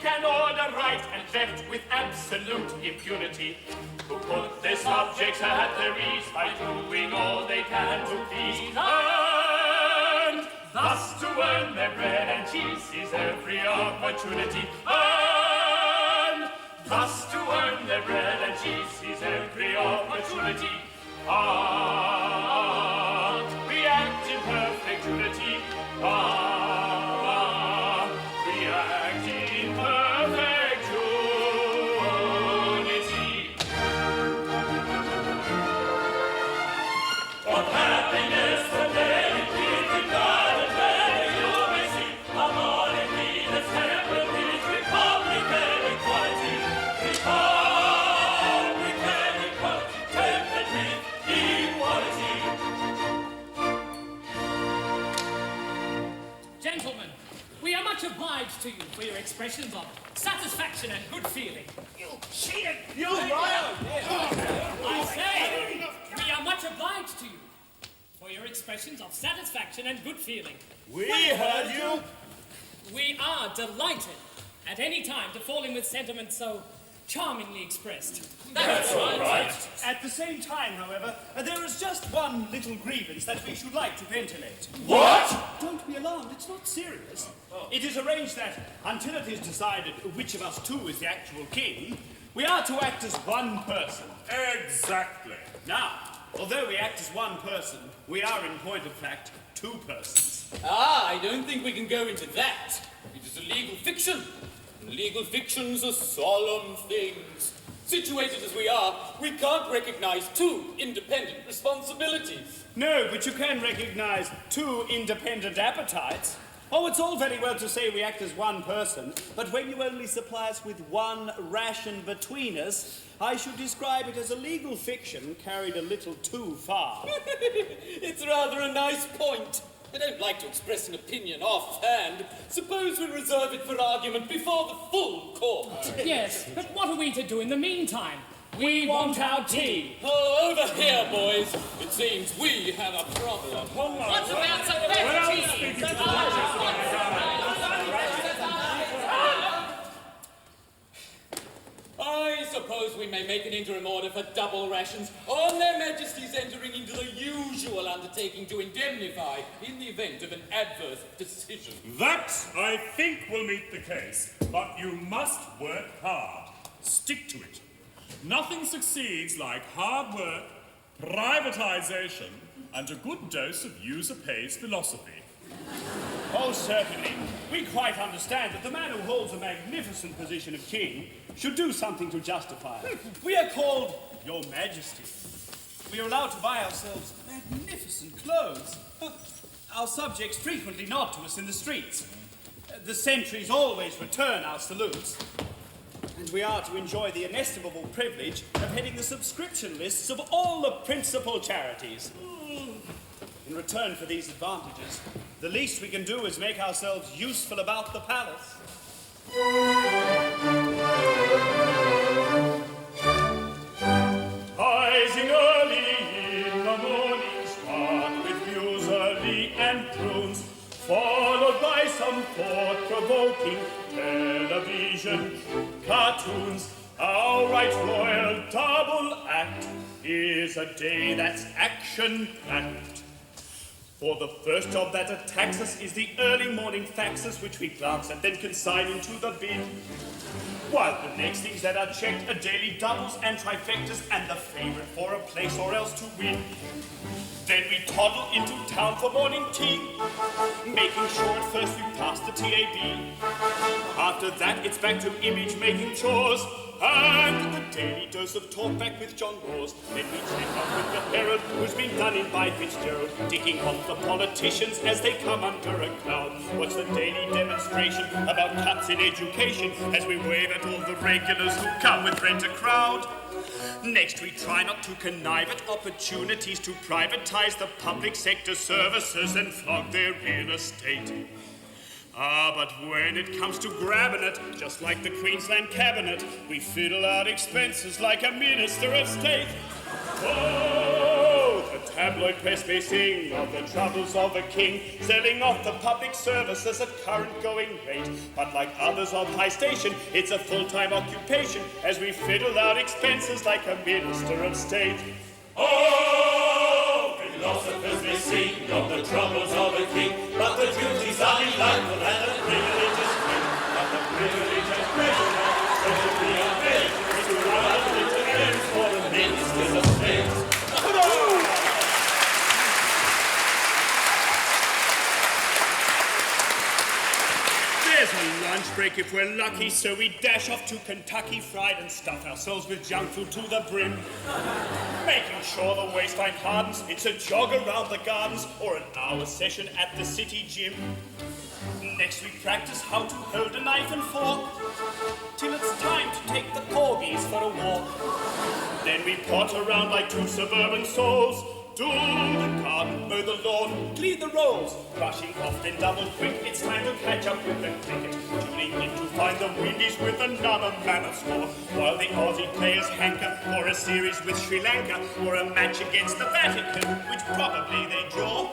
can order right and left with absolute impunity, who put their subjects at their ease by doing all they can to please, and thus to earn their bread and cheese is every opportunity, and thus to earn their bread and cheese is every opportunity. We act in perfect unity. We act in perfect unity. Of happiness the day is regarded where you may see a monarchy that's tempered with republican equality. Republican equality, tempered with equality. Gentlemen, we are much obliged to you for your expressions of satisfaction and good feeling. You cheated! You liar! I say, we are much obliged to you for your expressions of satisfaction and good feeling. We heard you. We are delighted at any time to fall in with sentiments so charmingly expressed. That's right. At the same time, however, there is just one little grievance that we should like to ventilate. What? Don't be alarmed, it's not serious. It is arranged that, until it is decided which of us two is the actual king, we are to act as one person. Exactly. Now, although we act as one person, we are in point of fact two persons. I don't think we can go into that. It is a legal fiction. And legal fictions are solemn things. Situated as we are, we can't recognize two independent responsibilities. No, but you can recognize two independent appetites. Oh, it's all very well to say we act as one person, but when you only supply us with one ration between us, I should describe it as a legal fiction carried a little too far. It's rather a nice point. I don't like to express an opinion offhand. Suppose we reserve it for argument before the full court. Yes, but what are we to do in the meantime? We want our tea. Oh, over here, boys. It seems we have a problem. What's about some better tea? I suppose we may make an interim order for double rations on their majesties entering into the usual undertaking to indemnify in the event of an adverse decision. That, I think, will meet the case. But you must work hard. Stick to it. Nothing succeeds like hard work, privatization, and a good dose of user-pays philosophy. Oh, certainly. We quite understand that the man who holds a magnificent position of king should do something to justify it. We are called Your Majesty. We are allowed to buy ourselves magnificent clothes. Our subjects frequently nod to us in the streets. The sentries always return our salutes. And we are to enjoy the inestimable privilege of heading the subscription lists of all the principal charities. In return for these advantages, the least we can do is make ourselves useful about the palace. Rising early in the morning, start with muesli and prunes, followed by some thought-provoking television cartoons. Our right royal double act is a day that's action-packed. For the first job that attacks us is the early morning faxes, which we glance at, then consign into the bin. While the next things that are checked are daily doubles and trifectas, and the favorite for a place or else to win. Then we toddle into town for morning tea, making sure at first we pass the TAB. After that, it's back to image-making chores, and the daily dose of talkback with John Laws. Then we check up with the Herald, who's been done in by Fitzgerald, ticking off the politicians as they come under a cloud. What's the daily demonstration about cuts in education, as we wave at all the regulars who come with rent a crowd? Next, we try not to connive at opportunities to privatize the public sector services and flog their real estate. But when it comes to grabbing it, just like the Queensland Cabinet, we fiddle out expenses like a Minister of State. Oh, the tabloid press may sing of the troubles of a king, selling off the public services at current going rate. But like others of high station, it's a full-time occupation, as we fiddle out expenses like a minister of state. Oh, philosophers may sing of the troubles of a king, but the duties are delightful and the privileges great. But the privilege and pleasure of the treasury are vain, to run little ends for the ministers of state. There's a lunch break if we're lucky, so we dash off to Kentucky Fried and stuff ourselves with junk food to the brim. Making sure the waistline hardens, it's a jog around the gardens or an hour session at the city gym. Next we practice how to hold a knife and fork, till it's time to take the corgis for a walk. Then we pot around like two suburban souls, do the garden, mow the lawn, clean the rolls. Rushing off then double quick, it's time to catch up with the cricket. Tuning in to find the Windies with another mammoth score, while the Aussie players hanker for a series with Sri Lanka or a match against the Vatican, which probably they draw.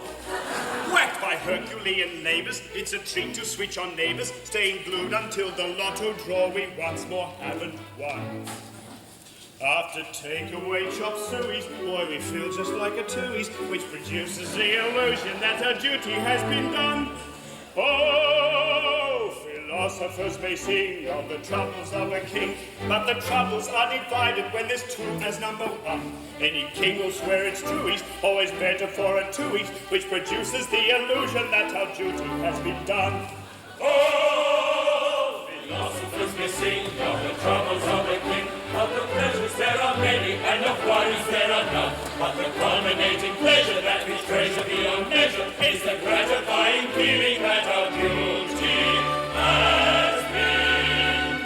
Whacked by Herculean neighbours, it's a treat to switch on neighbours, staying glued until the lotto draw we once more haven't won. After takeaway chop sueys, boy, we feel just like a twoies, which produces the illusion that our duty has been done. Oh, philosophers may sing of the troubles of a king, but the troubles are divided when there's two as number one. Any king will swear it's twoies, always better for a twoies, which produces the illusion that our duty has been done. Oh, philosophers may sing of the troubles of a king, of the pleasures there are many, and of worries there are none. But the culminating pleasure that we treasure beyond measure is the gratifying feeling that our duty has been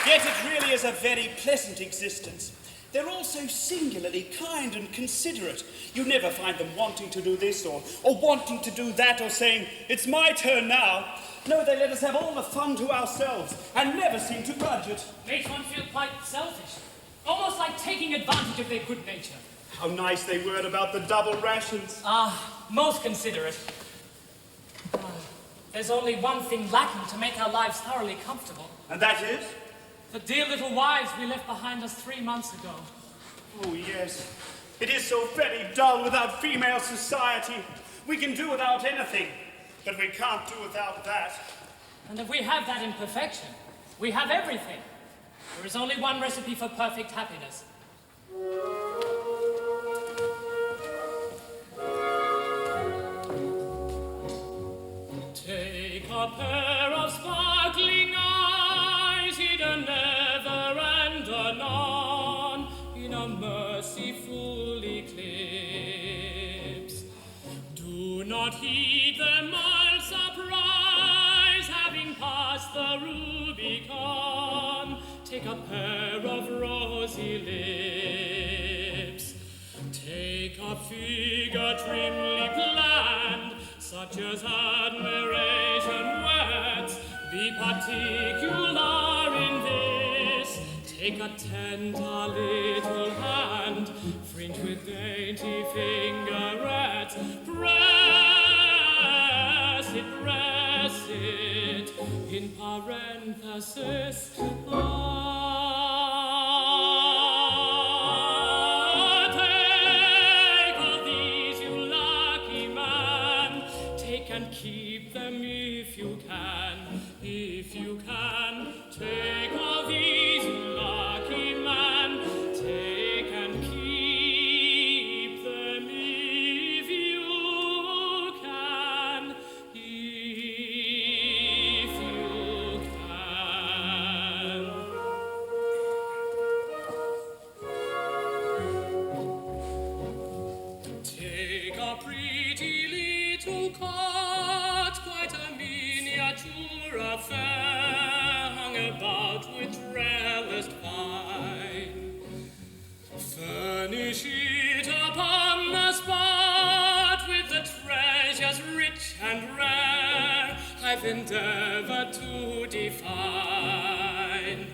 Yet it really is a very pleasant existence. They're all so singularly kind and considerate. You never find them wanting to do this or wanting to do that or saying, it's my turn now. No, they let us have all the fun to ourselves and never seem to grudge it. Makes one feel quite selfish. Almost like taking advantage of their good nature. How nice they were about the double rations. Most considerate. There's only one thing lacking to make our lives thoroughly comfortable. And that is? The dear little wives we left behind us 3 months ago. Oh, yes. It is so very dull without female society. We can do without anything, but we can't do without that. And if we have that in perfection, we have everything. There is only one recipe for perfect happiness. Take a pair of sparkling eyes, hidden ever and anon, in a merciful eclipse. Do not heed their mild surprise, having passed the Rubicon. Take a pair of rosy lips. Take a figure trimly planned, such as admiration words. Be particular in this. Take a tender little hand, fringed with dainty fingerets. Press it, in parenthesis. Take of these, you lucky man. Take and keep them if you can. If you can, take of these, you lucky man. Take and keep them if you can. If you can. Take a pretty little cot, quite a miniature affair, hung about with rarest pine. furnish it upon the spot with the treasures rich and rare I've endeavored to define.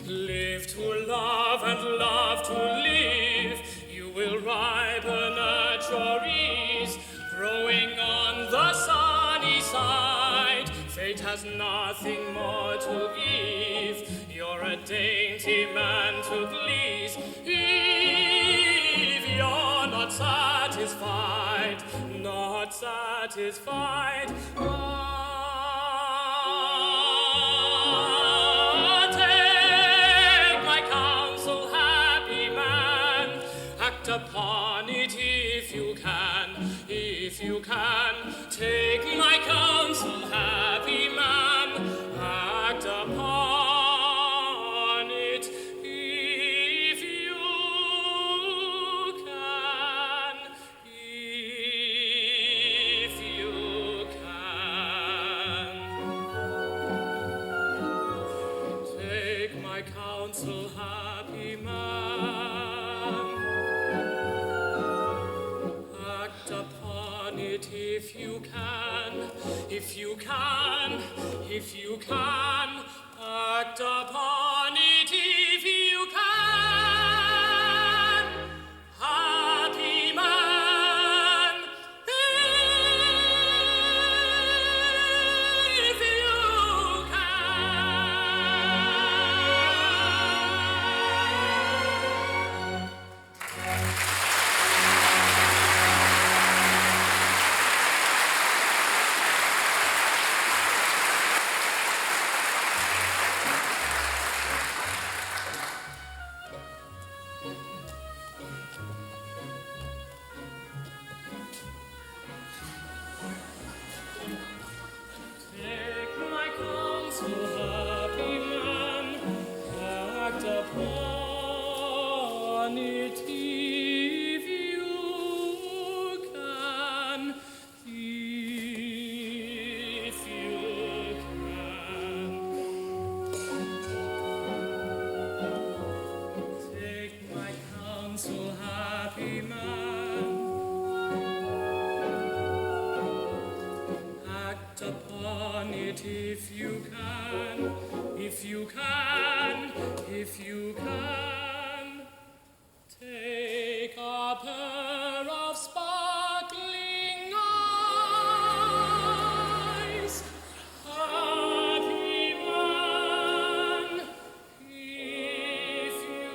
Live to love and love to live, you will ripen at your ease, growing on the sunny side. Fate has nothing more to give, you're a dainty man to please. If you're not satisfied, take my counsel, happy man, act upon it if you can, take my counsel, happy man, act upon it if you can, take my counsel, happy man, act upon it if you can, act upon it if you can, happy man, if you take my counsel, happy man, act upon it if you can, Take my counsel, happy man, act upon it if you can, take a pair of sparkling eyes, happy man, if you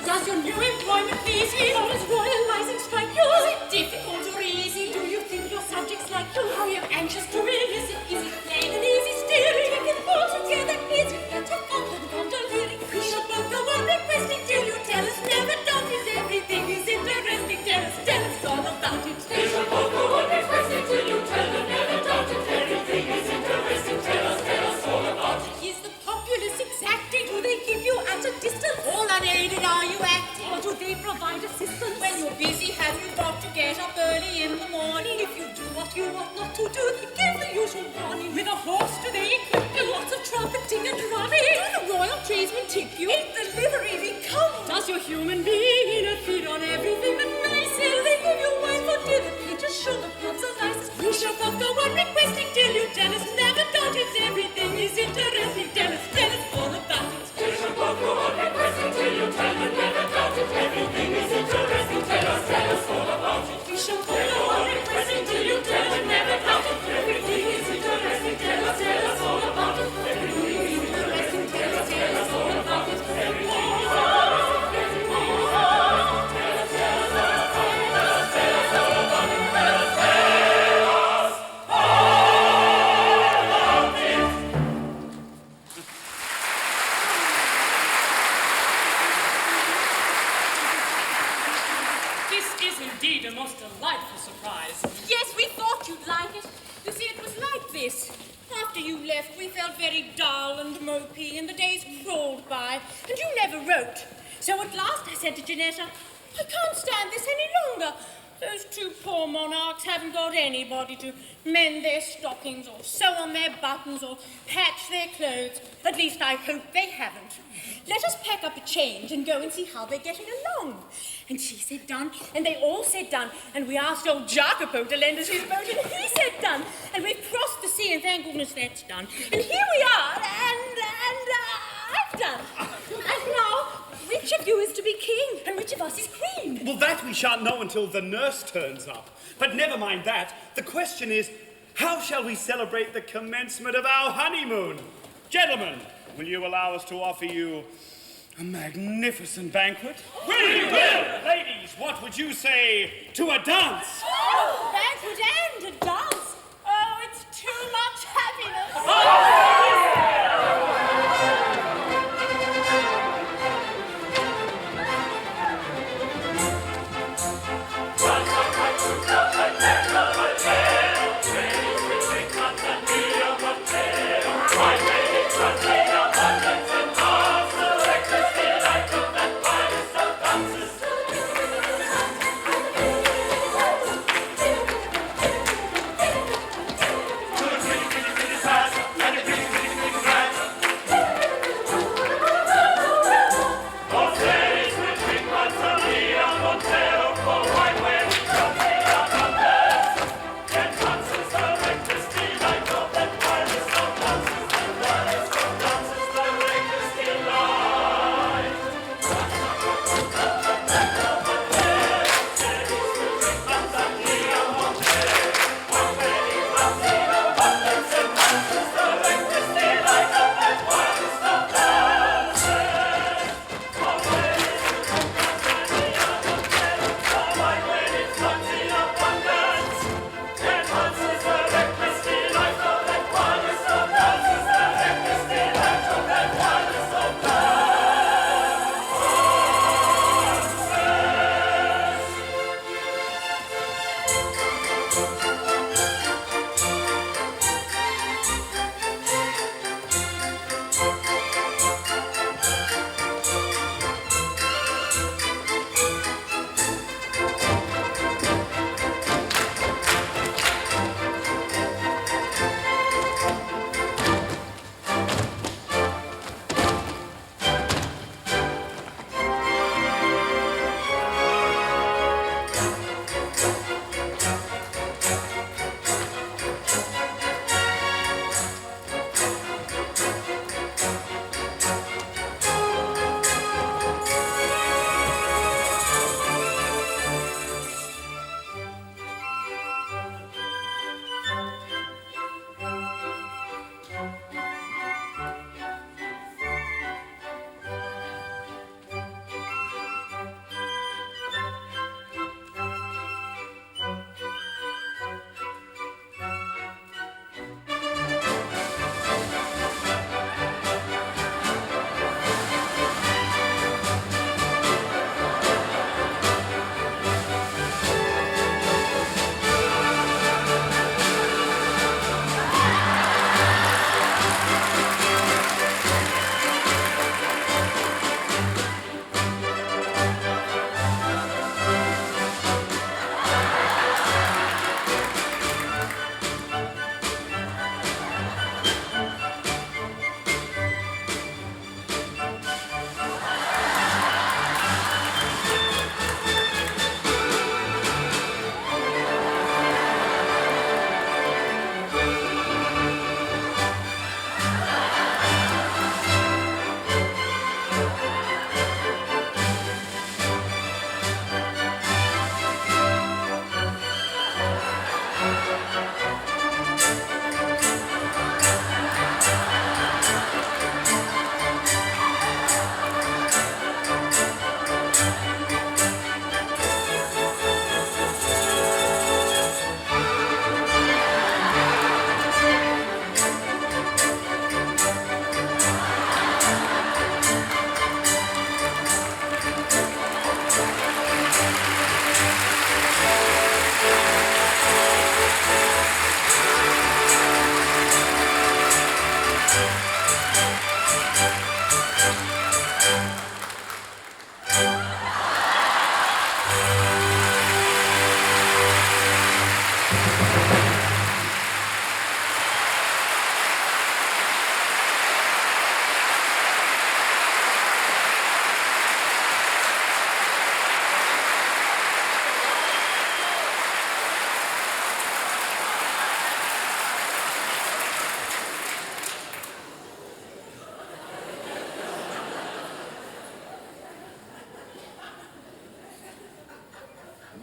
Does your new employment easy? Or is royal rising strike you? Is it difficult or easy? Do you think your subjects busy have you got to get up early in the morning? If you do what you ought not to do, give the usual warning. With a horse do they equip you, lots of trumpeting and drumming. Do the royal tradesmen tip you? Ain't the livery become? Does your human being feed on everything that nice is? They give you wine for dinner, peaches, sugar, plums, and ices. You shall not go on requesting till you tell us. Never doubt it, everything is interesting. Tell us all about it. You shall not go on requesting till you tell us. Never doubt it, everything is interesting. Tell us all about it. We shall not go on requesting till you tell us. Never doubt it, everything is interesting. Tell us all about it. Everything is interesting. Tell us all about it. Everything is indeed a most delightful surprise. Yes, we thought you'd like it. You see, it was like this. After you left, we felt very dull and mopey, and the days crawled by, and you never wrote. So at last I said to Janetta, I can't stand this any longer. Those two poor monarchs haven't got anybody to mend their stockings or sew on their buttons or patch their clothes. At least I hope they haven't. Let us pack up a change and go and see how they're getting along. And she said done, and they all said done, and we asked old Jacopo to lend us his boat, and he said done, and we've crossed the sea, and thank goodness that's done. And here we are, and I've done. And now, which of you is to be king, and which of us is queen? Well, that we shan't know until the nurse turns up. But never mind that. The question is, how shall we celebrate the commencement of our honeymoon? Gentlemen, will you allow us to offer you a magnificent banquet? We will! Ladies, what would you say to a dance? Oh, banquet and a dance. Oh, it's too much happiness.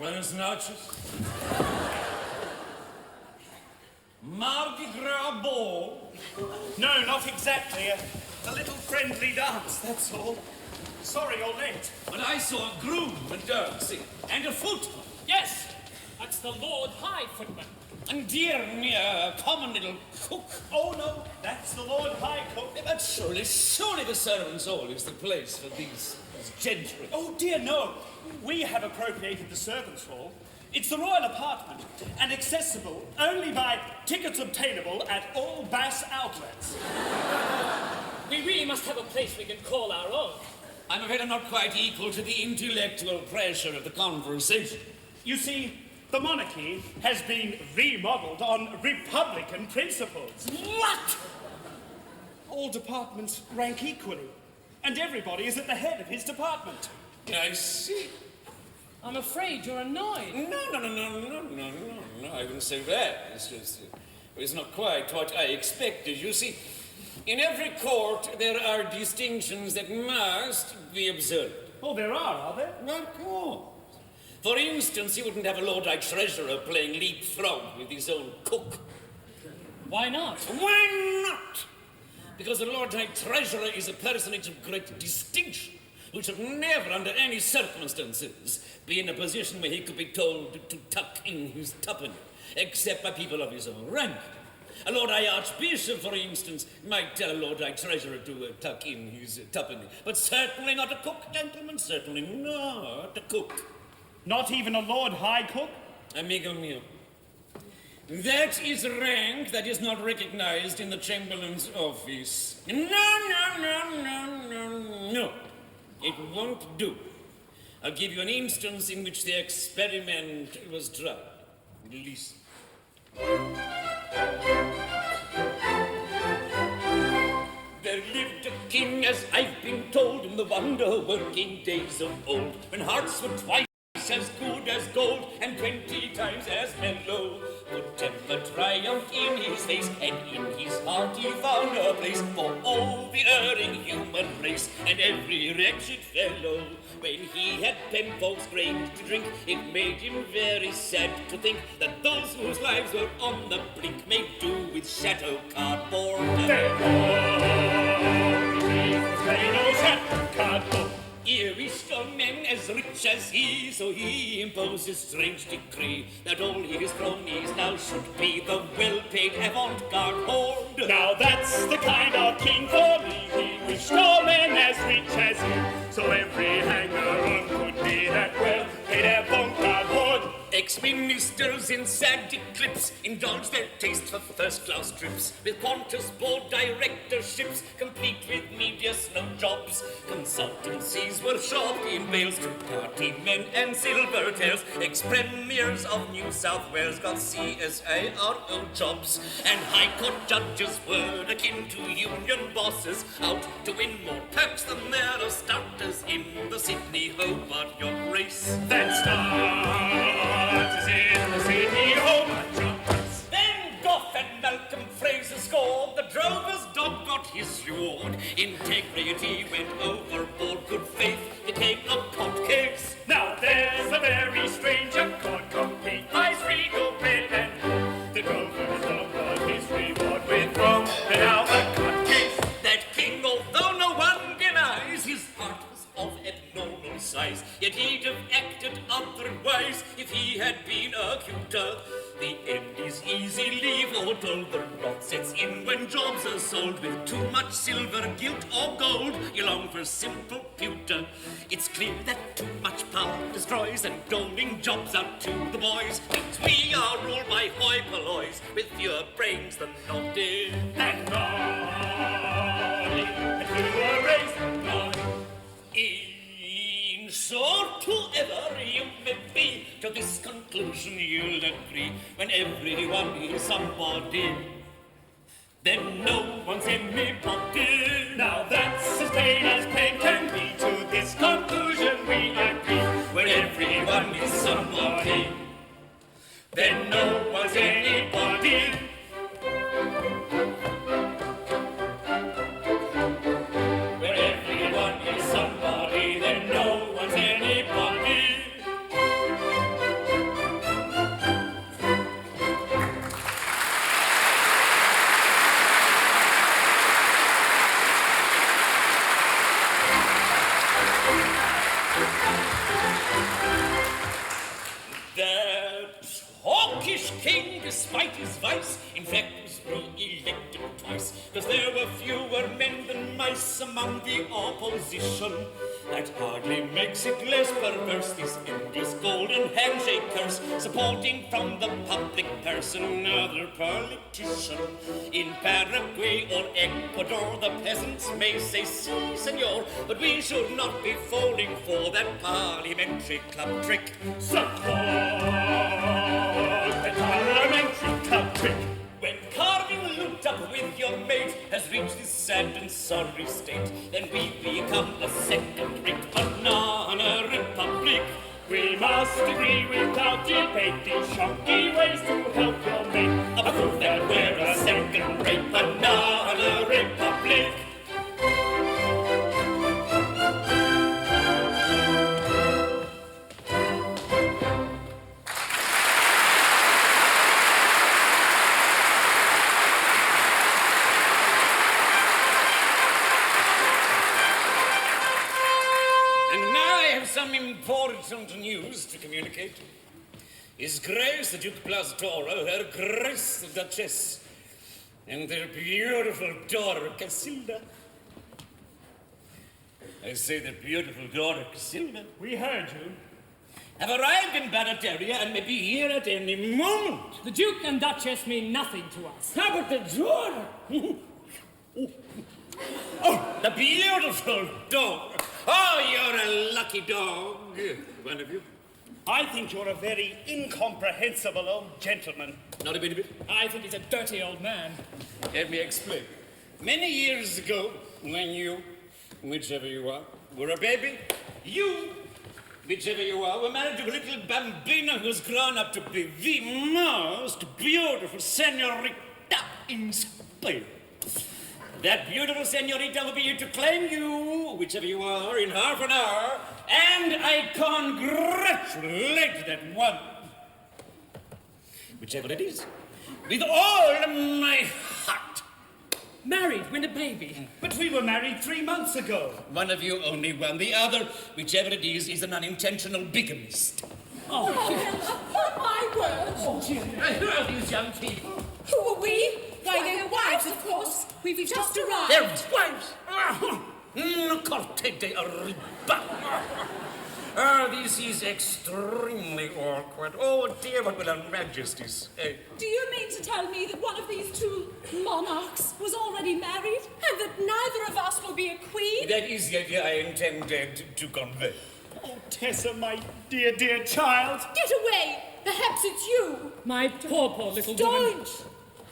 Buenas noches. Mardi Gras ball? No, not exactly. A little friendly dance, that's all. Sorry you're late. But I saw a groom dancing, and a footman. Yes, that's the Lord High Footman. And dear me, a common little cook. Oh, no, that's the Lord High Cook. But surely the servants' hall is the place for these gentry. Oh, dear, no. We have appropriated the servants' hall. It's the royal apartment, and accessible only by tickets obtainable at all Bass outlets. We really must have a place we can call our own. I'm afraid I'm not quite equal to the intellectual pressure of the conversation. You see, the monarchy has been remodeled on Republican principles. What? All departments rank equally, and everybody is at the head of his department. I see. I'm afraid you're annoyed. No, I wouldn't say that. It's not quite what I expected. You see, in every court there are distinctions that must be observed. Oh, there are there? Of course. For instance, you wouldn't have a Lord High Treasurer playing leapfrog with his own cook. Why not? Why not? Because the Lord High Treasurer is a personage of great distinction, who should never, under any circumstances, be in a position where he could be told to tuck in his tuppenny, except by people of his own rank. A Lord High Archbishop, for instance, might tell a Lord High Treasurer to tuck in his tuppenny, but certainly not a cook, gentlemen, certainly not a cook. Not even a Lord High Cook? Amigo mio, that is rank that is not recognized in the Chamberlain's office. No. It won't do. I'll give you an instance in which the experiment was tried. Listen. There lived a king, as I've been told, in the wonder-working days of old, when hearts were twice as good as gold and 20 times as mellow. Good temper triumphed in his face, and in his heart he found a place for all the erring human race and every wretched fellow. When he had penfolds grain to drink, it made him very sad to think that those whose lives were on the brink made do with shadow cardboard. Here is a man as rich as he, so he imposes strange decree that all his cronies now should be the well-paid avant-garde horde. Now that's the kind of king for me. He wished all men as rich as he, so every hanger-on could be that well-paid avant-garde horde. Ex-ministers in sad eclipse indulge their taste for first-class trips, with Qantas board directorships, complete with media snow jobs. Consultancies were shopped in bales to party men and silver tails. Ex-premiers of New South Wales got CSIRO jobs, and High Court judges were akin to union bosses, out to win more perks than there are starters in the Sydney-Hobart yacht race. That starters in the Sydney-Hobart yacht race. Then Gough and Malcolm Fraser scored. The drover's dog got his reward. Integrity went overboard. Good faith became a court case. Now there's a very strange accord, complete ice regal bread and the drover's dog got his reward with rum, and now a court case. That king, although no one denies, his heart was of abnormal size, yet he'd have acted otherwise if he had been a cuter. The end is easily foretold. The rot sets in when jobs are sold with too much silver, gilt or gold. You long for simple pewter. It's clear that too much power destroys, and doling jobs out to the boys means we are ruled by hoi pollois with fewer brains than naughty And naughty, and fewer brains than naughty. In short, whoever you may be, to this conclusion you'll agree. When everyone is somebody, then no one's anybody. Now that's as plain as plain can be. To this conclusion we agree. When everyone is somebody, then no one's anybody. When everyone is somebody, then no one's anybody. his vice. In fact, was re-elected twice, because there were fewer men than mice among the opposition. That hardly makes it less perverse, this endless golden handshakers, supporting from the public purse another politician. In Paraguay or Ecuador, the peasants may say, si, senor, but we should not be falling for that parliamentary club trick. Support the parliamentary club trick. When carving loot up with your mate has reached this sad and sorry state, then we become a second-rate banana republic. We must agree without debate these shocking ways to help your mate. Approve that we're a second-rate banana republic. Some important news to communicate. His Grace the Duke Plastora, Her Grace the Duchess, and their beautiful daughter Casilda. I say their beautiful daughter Casilda. We heard you. Have arrived in Barataria and may be here at any moment. The Duke and Duchess mean nothing to us. How about the daughter? Oh, the beautiful daughter. Oh, you're a lucky dog, one of you. I think you're a very incomprehensible old gentleman. Not a bit of it. I think he's a dirty old man. Let me explain. Many years ago, when you, whichever you are, were a baby, you, whichever you are, were married to a little bambina who's grown up to be the most beautiful senorita in Spain. That beautiful senorita will be here to claim you, whichever you are, in half an hour, and I congratulate that one, whichever it is, with all my heart. Married when a baby. But we were married 3 months ago. One of you only one. The other, whichever it is an unintentional bigamist. Oh, my word. Who are these young people? Who are we? Why, they're wives, of course. We've just arrived. They're wives. Corte de arriba. This is extremely awkward. Oh, dear, what will Her Majesty say? Do you mean to tell me that one of these two monarchs was already married, and that neither of us will be a queen? That is the idea I intended to convey. Oh, Tessa, my dear, dear child. Get away! Perhaps it's you. My poor little woman. Don't!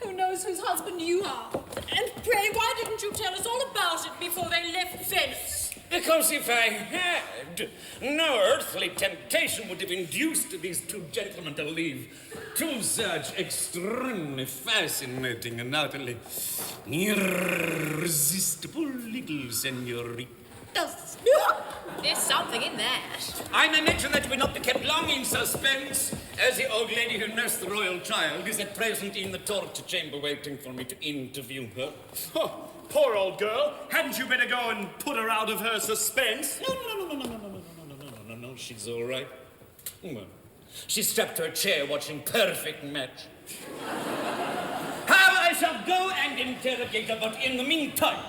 Who knows whose husband you are? And pray, why didn't you tell us all about it before they left Venice? Because if I had, no earthly temptation would have induced these two gentlemen to leave two such extremely fascinating and utterly irresistible little senoritas. There's something in that. I may mention that we're not to be kept long in suspense, as the old lady who nursed the royal child is at present in the torture chamber waiting for me to interview her. Oh, poor old girl. Hadn't you better go and put her out of her suspense? No, she's all right. Well, she's strapped to a chair watching Perfect Match. How I shall go and interrogate her, but in the meantime,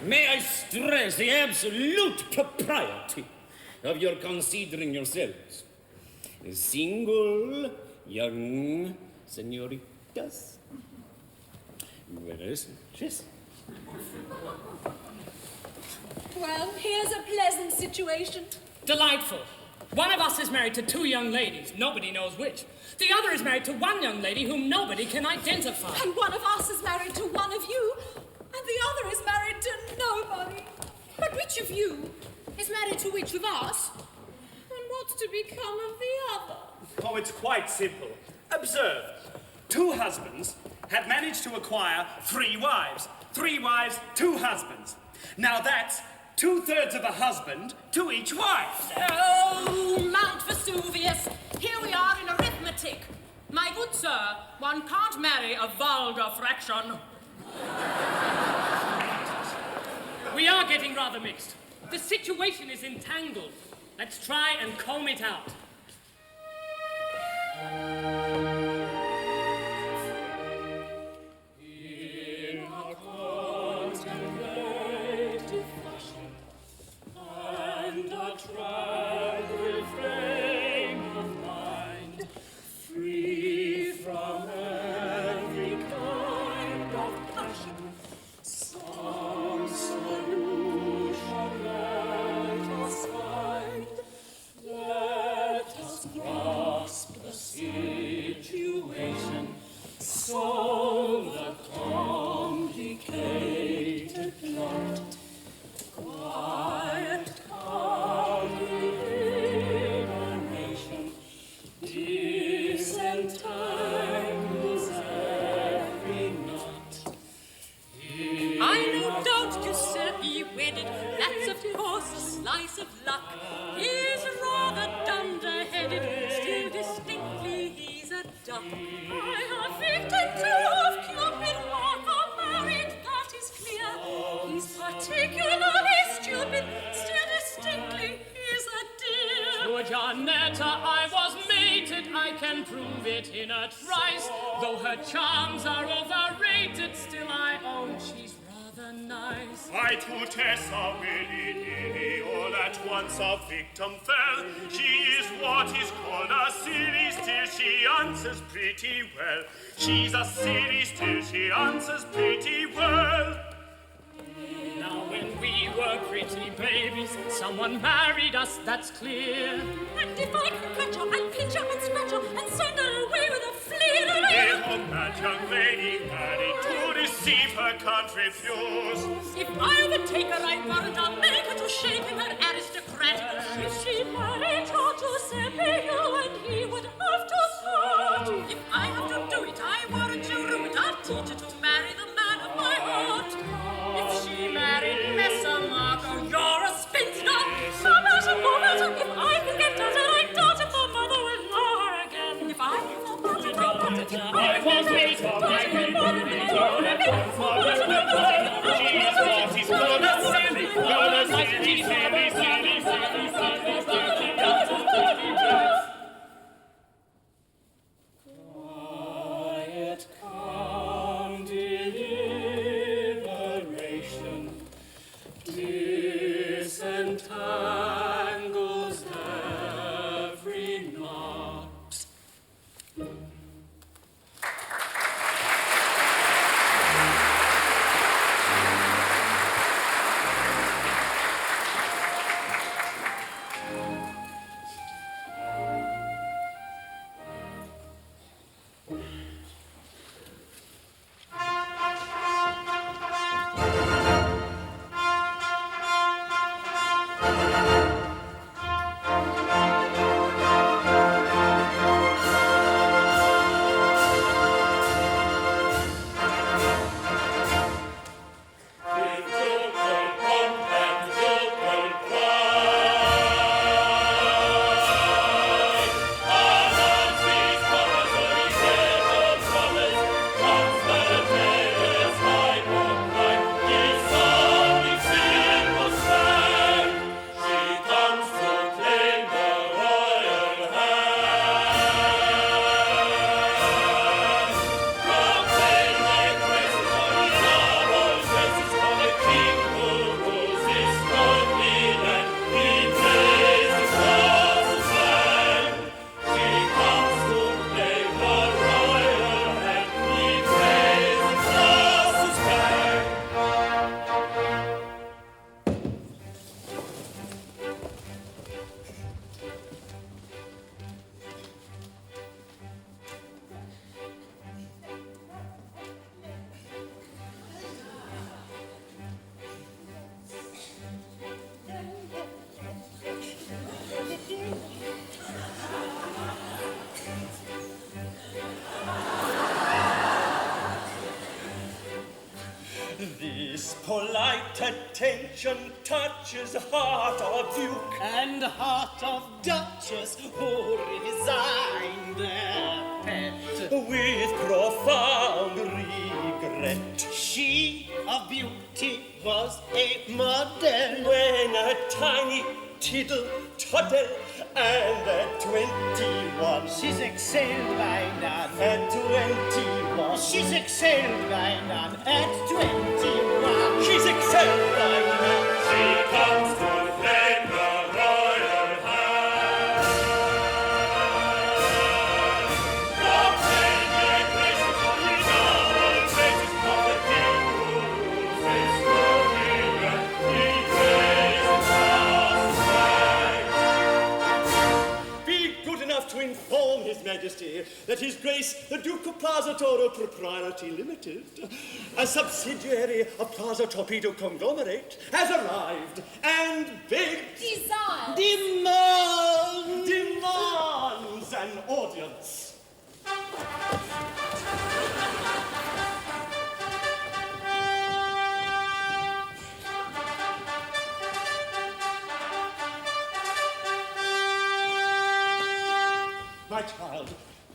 may I stress the absolute propriety of your considering yourselves as single young senoritas. Yes. Well, here's a pleasant situation. Delightful. One of us is married to two young ladies, nobody knows which. The other is married to one young lady whom nobody can identify. And one of us is married to one of you, and the other is married to nobody. But which of you is married to which of us? And what's to become of the other? Oh, it's quite simple. Observe. 2 husbands have managed to acquire 3 wives. 3 wives, 2 husbands. Now that's 2/3 of a husband to each wife. Oh, Mount Vesuvius, here we are in arithmetic. My good sir, one can't marry a vulgar fraction. We are getting rather mixed. The situation is entangled. Let's try and comb it out. Janetta, I was mated, I can prove it in a trice. Though her charms are overrated, still I own she's rather nice. I to Tessa willy-nilly, all at once a victim fell. She is what is called a silly, still she answers pretty well. She's a silly, still she answers pretty well. Now when we were pretty babies, someone married us, that's clear. And if I can catch her, I'll pinch her and scratch her and send her away with a fleer. If that young lady married to deceive her can't refuse. If I overtake her, I warrant I'll make her to shake in her aristocratic. If she married her to Scipio and he would have to part. If I have to do it, I warrant you rue it. I'll teach her to marry the man of my heart. If she married Messer Marco, You're a spinster. No matter, if I can get her, I daughter for mother-in-law again. If I can I was made for my Quiet, calm deliberation disentangles every knot. This polite attention touches heart of duke And heart of duchess who resigned their pet. with profound regret. She of beauty was a model. When a tiny tiddle toddle and at 21 She's excelled by none. at 21 She's excelled by none at 21. she's excelled by none. She comes to claim the royal hand. From your graces for the noble faces of the king who rules his dominion. He praises us right. Be good enough to inform His Majesty that His Grace, the Duke of Plaza Toro Propriety Limited, a subsidiary of Plaza Torpedo Conglomerate, has arrived and begs, Desire. demands an audience. My child,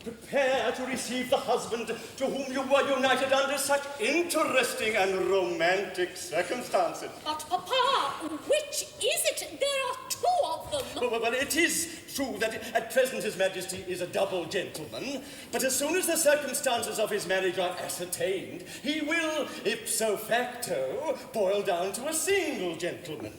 prepare to receive the husband to whom you were united under such interesting and romantic circumstances. But, Papa, which is it? There are two of them. Well, it is true that at present His Majesty is a double gentleman, but as soon as the circumstances of his marriage are ascertained, he will, ipso facto, boil down to a single gentleman,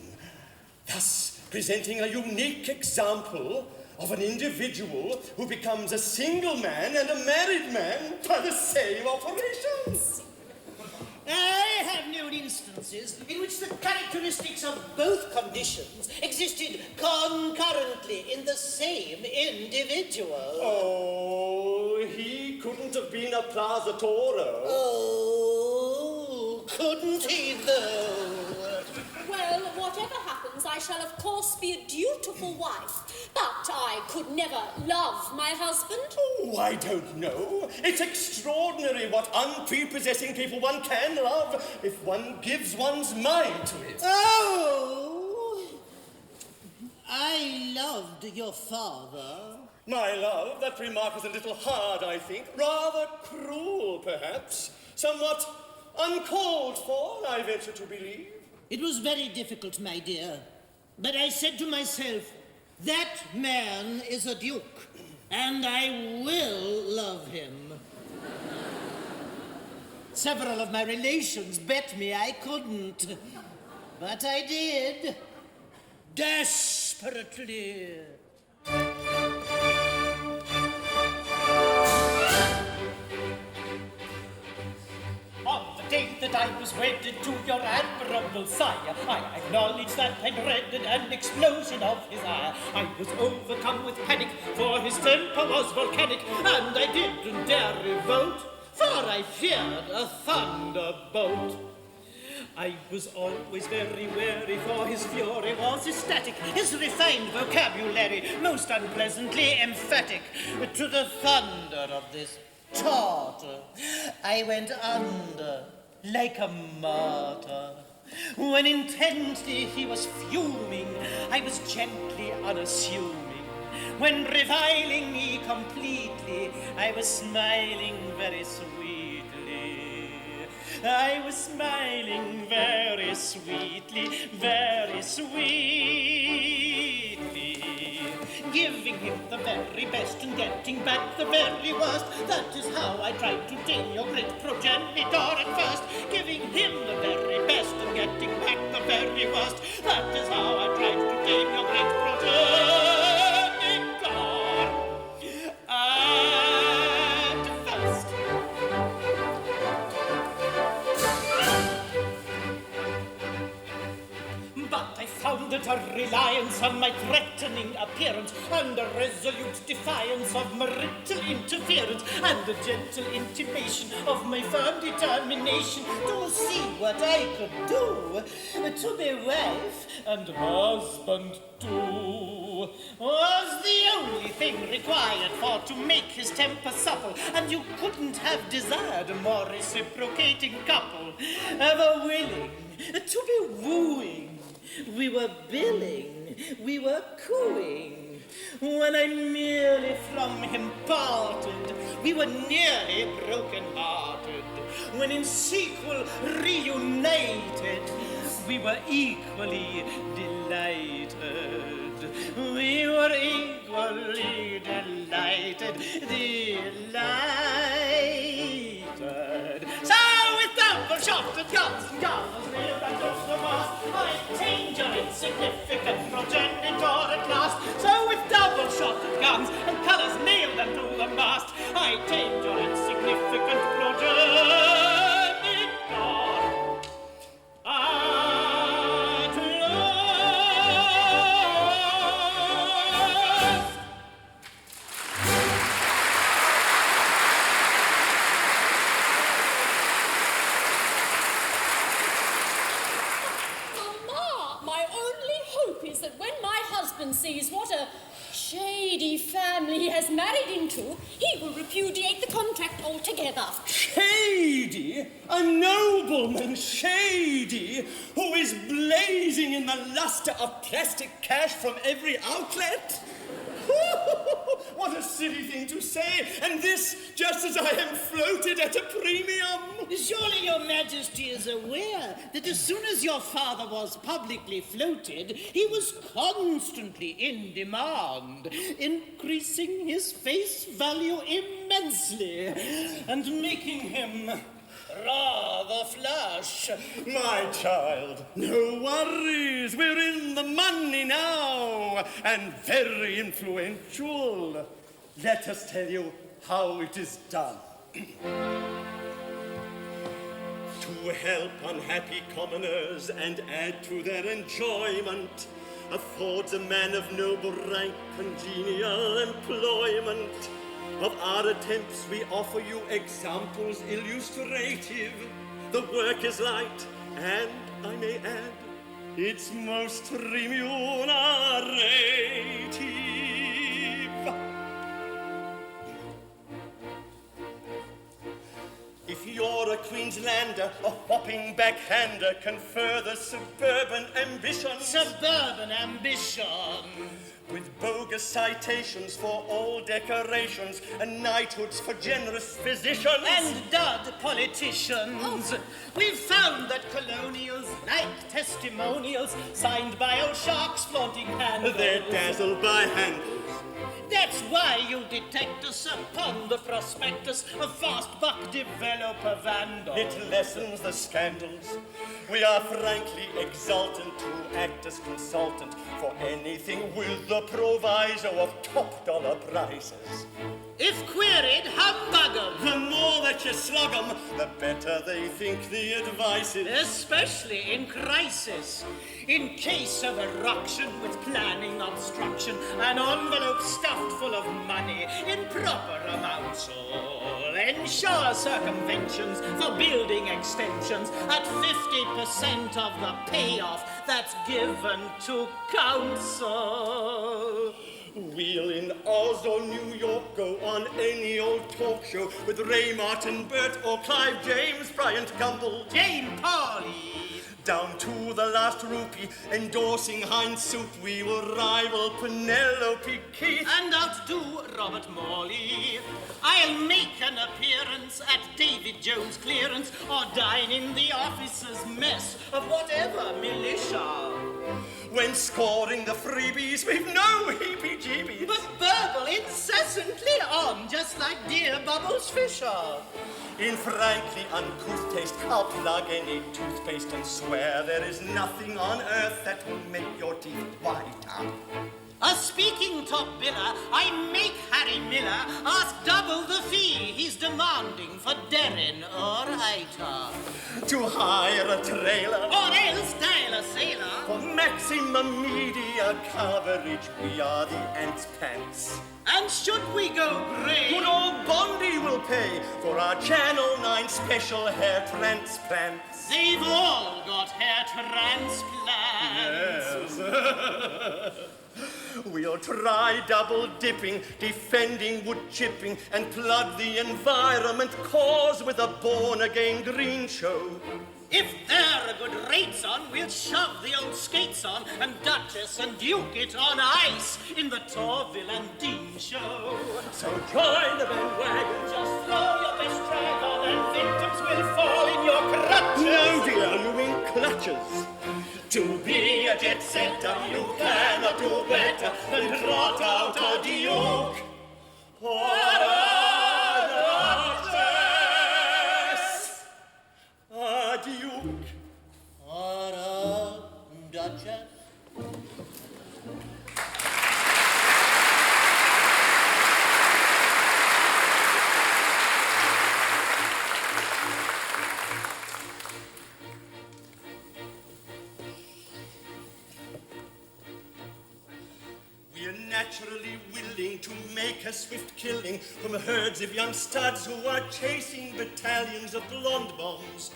thus presenting a unique example of an individual who becomes a single man and a married man by the same operations. I have known instances in which the characteristics of both conditions existed concurrently in the same individual. Oh, he couldn't have been a Plaza Toro. Oh, couldn't he though? Well, whatever happens, I shall of course be a dutiful wife, but I could never love my husband. Oh, I don't know. It's extraordinary what unprepossessing people one can love if one gives one's mind to it. Oh, I loved your father. My love, that remark is a little hard, I think. Rather cruel, perhaps. Somewhat uncalled for, I venture to believe. It was very difficult, my dear. But I said to myself, that man is a duke, and I will love him. Several of my relations bet me I couldn't, but I did. Desperately. On the day that I was wedded to your admirable sire, I acknowledge that I dreaded an explosion of his ire. I was overcome with panic, for his temper was volcanic, and I didn't dare revolt, for I feared a thunderbolt. I was always very wary, for his fury was ecstatic, his refined vocabulary most unpleasantly emphatic. To the thunder of this Tartar, I went under like a martyr. When intensely he was fuming, I was gently unassuming. When reviling me completely, I was smiling very sweetly. I was smiling very sweetly, very sweetly. Giving him the very best and getting back the very worst. That is how I tried to tame your great progenitor at first. Giving him the very best and getting back the very worst. That is how I tried to tame your great progenitor at first. But I founded a reliance on my threatening appearance, and a resolute defiance of marital interference, and a gentle intimation of my firm determination to see what I could do to be wife and husband too. Was the only thing required for to make his temper supple, and you couldn't have desired a more reciprocating couple, ever willing to be wooing. We were billing, we were cooing. When I merely from him parted, we were nearly broken-hearted. When in sequel reunited, we were equally delighted. We were equally delighted. So with double-shotted guns and guns, nailed and off the mast, I attained your insignificant progenitor at last. So with double-shotted guns and colours nailed unto the mast, I attained your insignificant progenitor at last. Mamma, my only hope is that when my husband sees what a shady family he has married into, he will repudiate the contract altogether. Shady? A nobleman shady, who is blazing in the luster of plastic cash from every outlet? What a silly thing mean to say, and this just as I am floated at a premium. Surely your majesty is aware that as soon as your father was publicly floated, he was constantly in demand, increasing his face value immensely and making him rather flush. My child, no worries, we're in the money now, and very influential. Let us tell you how it is done. To help unhappy commoners and add to their enjoyment, affords a man of noble rank congenial employment. Of our attempts we offer you examples illustrative. The work is light, and I may add, it's most remunerative. If you're a Queenslander, a whopping backhander can further suburban ambition. Suburban ambition. With bogus citations for all decorations and knighthoods for generous physicians. And dud politicians. We've found that colonials like testimonials signed by old sharks flaunting handles. They're dazzled by handles. That's why you detect us upon the prospectus of fast buck developer vandal. It lessens the scandals. We are frankly exultant to act as consultant for anything with the proviso of top dollar prices. If queried, humbug 'em. The more that you slug 'em, the better they think the advice is. Especially in crisis. In case of eruption with planning obstruction, an envelope stuffed full of money in proper amounts all ensure circumventions for building extensions at 50% of the payoff that's given to council. We'll in Oz or New York go on any old talk show with Ray Martin, Bert or Clive James, Bryant Gumbel, Jane Pauley. Down to the last rupee, endorsing Heinz Soup, we will rival Penelope Keith. And outdo Robert Morley. I'll make an appearance at David Jones' clearance or dine in the officers' mess of whatever militia. When scoring the freebies, we've no heebie-jeebies. But burble incessantly on, just like dear Bubbles Fisher. In frankly uncouth taste, I'll plug any toothpaste and swear there is nothing on earth that will make your teeth whiter. A speaking top biller, I make Harry Miller ask double the fee he's demanding for Derrin or Ita. To hire a trailer, or else dial a sailor. For maximum media coverage, we are the Ants Pants. And should we go grey, good old Bondi will pay for our Channel 9 special hair transplants. They've all got hair transplants. Yes. We'll try double dipping, defending wood chipping, and plug the environment cause with a born-again green show. If there are good rates on, we'll shove the old skates on and Duchess and Duke it on ice in the Torville and Dean show. So join the bandwagon, just throw your best drag on and victims will fall in your crutches. No dear, you mean clutches. To be a jet setter, you cannot do better than trot out a Duke. What a Duchess! A Duke. What a Duchess. Naturally willing to make a swift killing from herds of young studs who are chasing battalions of blonde bombs.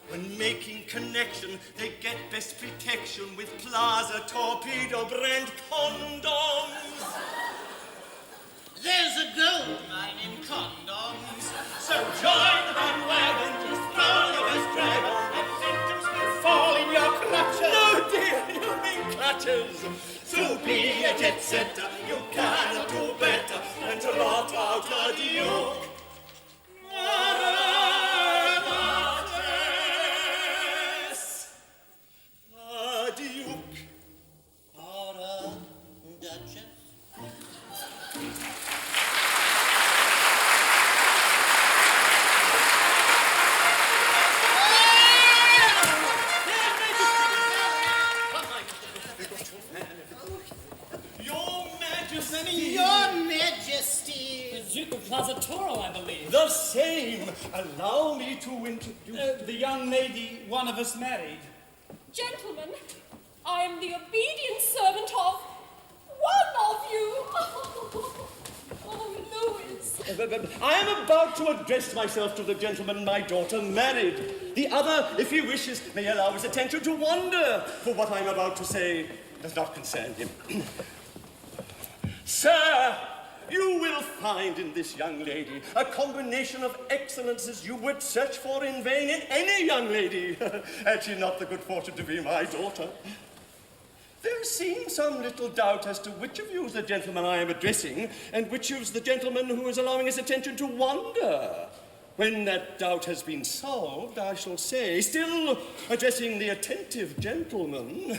When making connection, they get best protection with Plaza Torpedo brand condoms. There's a gold mine in condoms. So join the bandwagon, just throw your best drag on, and victims will fall in your clutches. No dear, you mean clutches. To be a jet setter, you cannot do better than to brought out a duke. A duke. Or a duchess. Your Majesty. Your Majesty. The Duke of Plaza Toro, I believe. The same. Allow me to introduce the young lady one of us married. Gentlemen, I am the obedient servant of one of you. Oh, Louis. I am about to address myself to the gentleman my daughter married. The other, if he wishes, may allow his attention to wander, for what I am about to say does not concern him. Sir, you will find in this young lady a combination of excellences you would search for in vain in any young lady, had she not the good fortune to be my daughter. There seems some little doubt as to which of you is the gentleman I am addressing, and which is the gentleman who is allowing his attention to wander. When that doubt has been solved, I shall say, still addressing the attentive gentleman,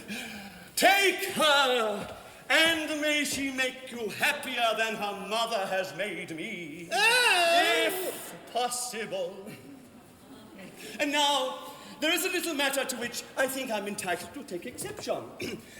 take her, and may she make you happier than her mother has made me, if possible. And now, there is a little matter to which I think I'm entitled to take exception.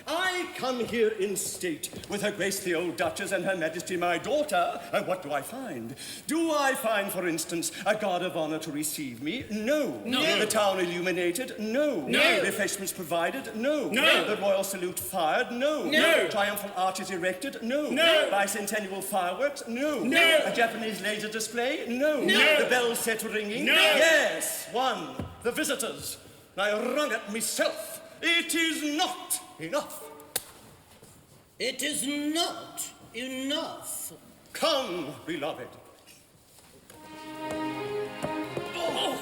I come here in state with Her Grace the Old Duchess and Her Majesty my daughter, and what do I find? Do I find, for instance, a guard of honor to receive me? No. No. The town illuminated? No. No. Refreshments provided? No. No. The royal salute fired? No. No. Triumphal arches erected? No. No. Bicentennial fireworks? No. No. A Japanese laser display? No. No. The bells set ringing? No. Yes, one. The visitors. I rung it myself. It is not enough. It is not enough. Come, beloved. Oh.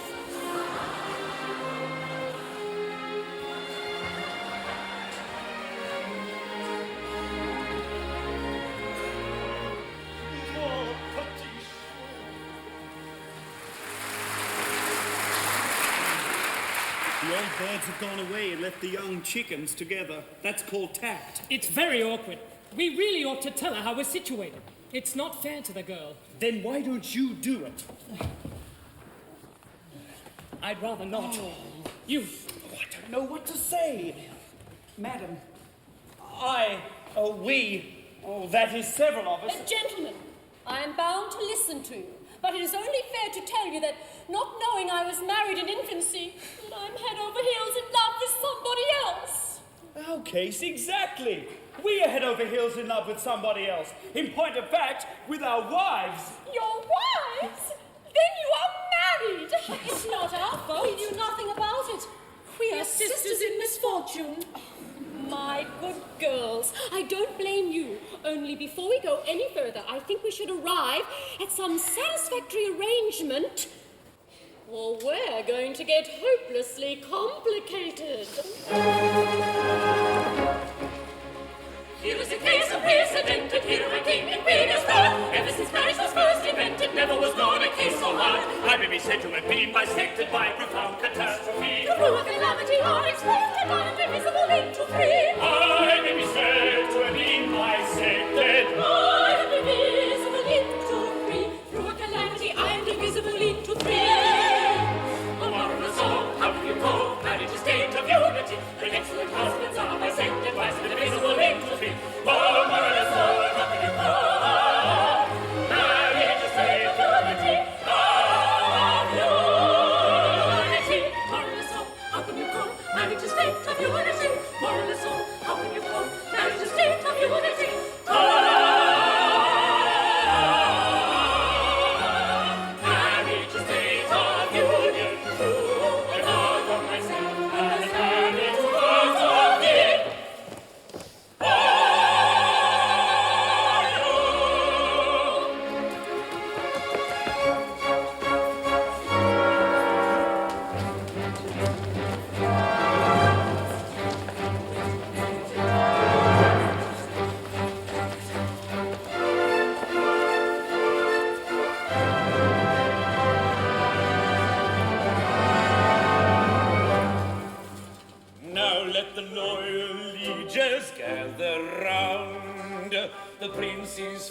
The old birds have gone away and left the young chickens together. That's called tact. It's very awkward. We really ought to tell her how we're situated. It's not fair to the girl. Then why don't you do it? I'd rather not. You. I don't know what to say. Madam, that is several of us. Gentlemen, I am bound to listen to you, but it is only fair to tell you that, not knowing I was married in infancy, I'm head over heels in love with somebody else. Our case, exactly. We are head over heels in love with somebody else. In point of fact, with our wives. Your wives? Then you are married. It's not our fault. We knew nothing about it. We are sisters in misfortune. My good girls, I don't blame you. Only before we go any further, I think we should arrive at some satisfactory arrangement, or we're going to get hopelessly complicated. Here is a case unprecedented, here a king and queen is born. Ever since marriage was first invented, never was known a case so hard. I may be said to have been bisected by profound catastrophe. Through a calamity unexpected, indivisible into three. I may be said to have been bisected. Indivisible into three. Through a calamity, I'm divisible into three. A marvelous song, how do you go? Marriage is state of unity. When excellent husbands are bisected, twice indivisible into three. Oh, marvelous song, how do you go? Marriage is state of unity. Marvelous song, how can you go? Marriage is state of unity. Marvelous song.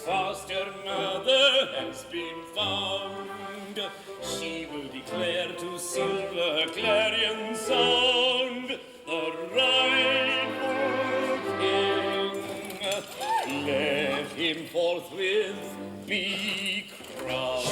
foster mother has been found. She will declare to silver clarion sound the rightful king. Let him forthwith be crowned.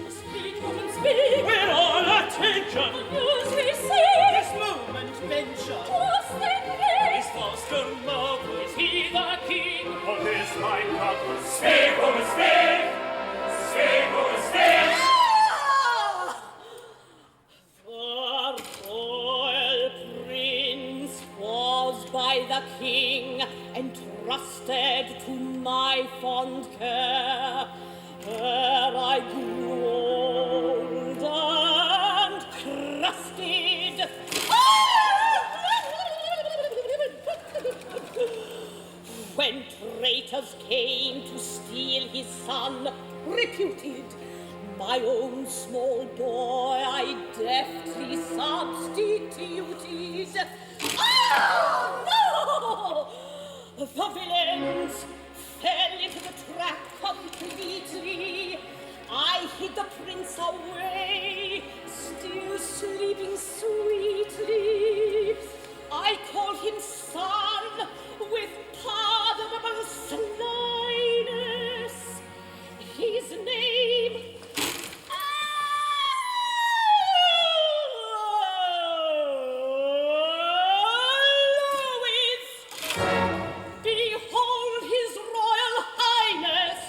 Speak, woman, speak. We're all attention. News we see. This moment venture. What's the king? His foster mother. Is he the king? For this my brother. Speak, woman, speak! Speak, woman, speak! The royal prince was by the king entrusted to my fond care. Ere I grew old and crusted. When traitors came to steal his son, reputed my own small boy, I deftly substituted. No! The villains fell into the trap completely. I hid the prince away, still sleeping sweetly. I call him son with pardonable slyness. His name Louis. Behold his royal highness.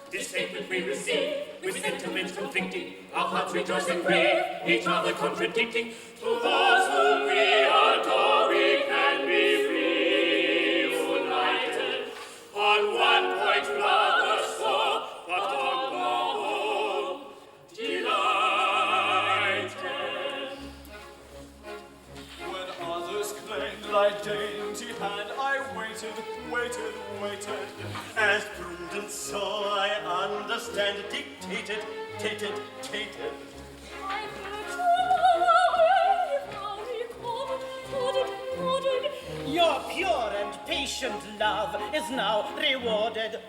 This statement we receive with sentiments conflicting, our hearts rejoice and grieve, each other contradicting. To those whom we adore, we can be reunited. On one point, brothers four, but on the whole, delighted. When others claimed thy dainty hand, I waited. As prudence saw, I understand, dictated. I'm recorded. Your pure and patient love is now rewarded.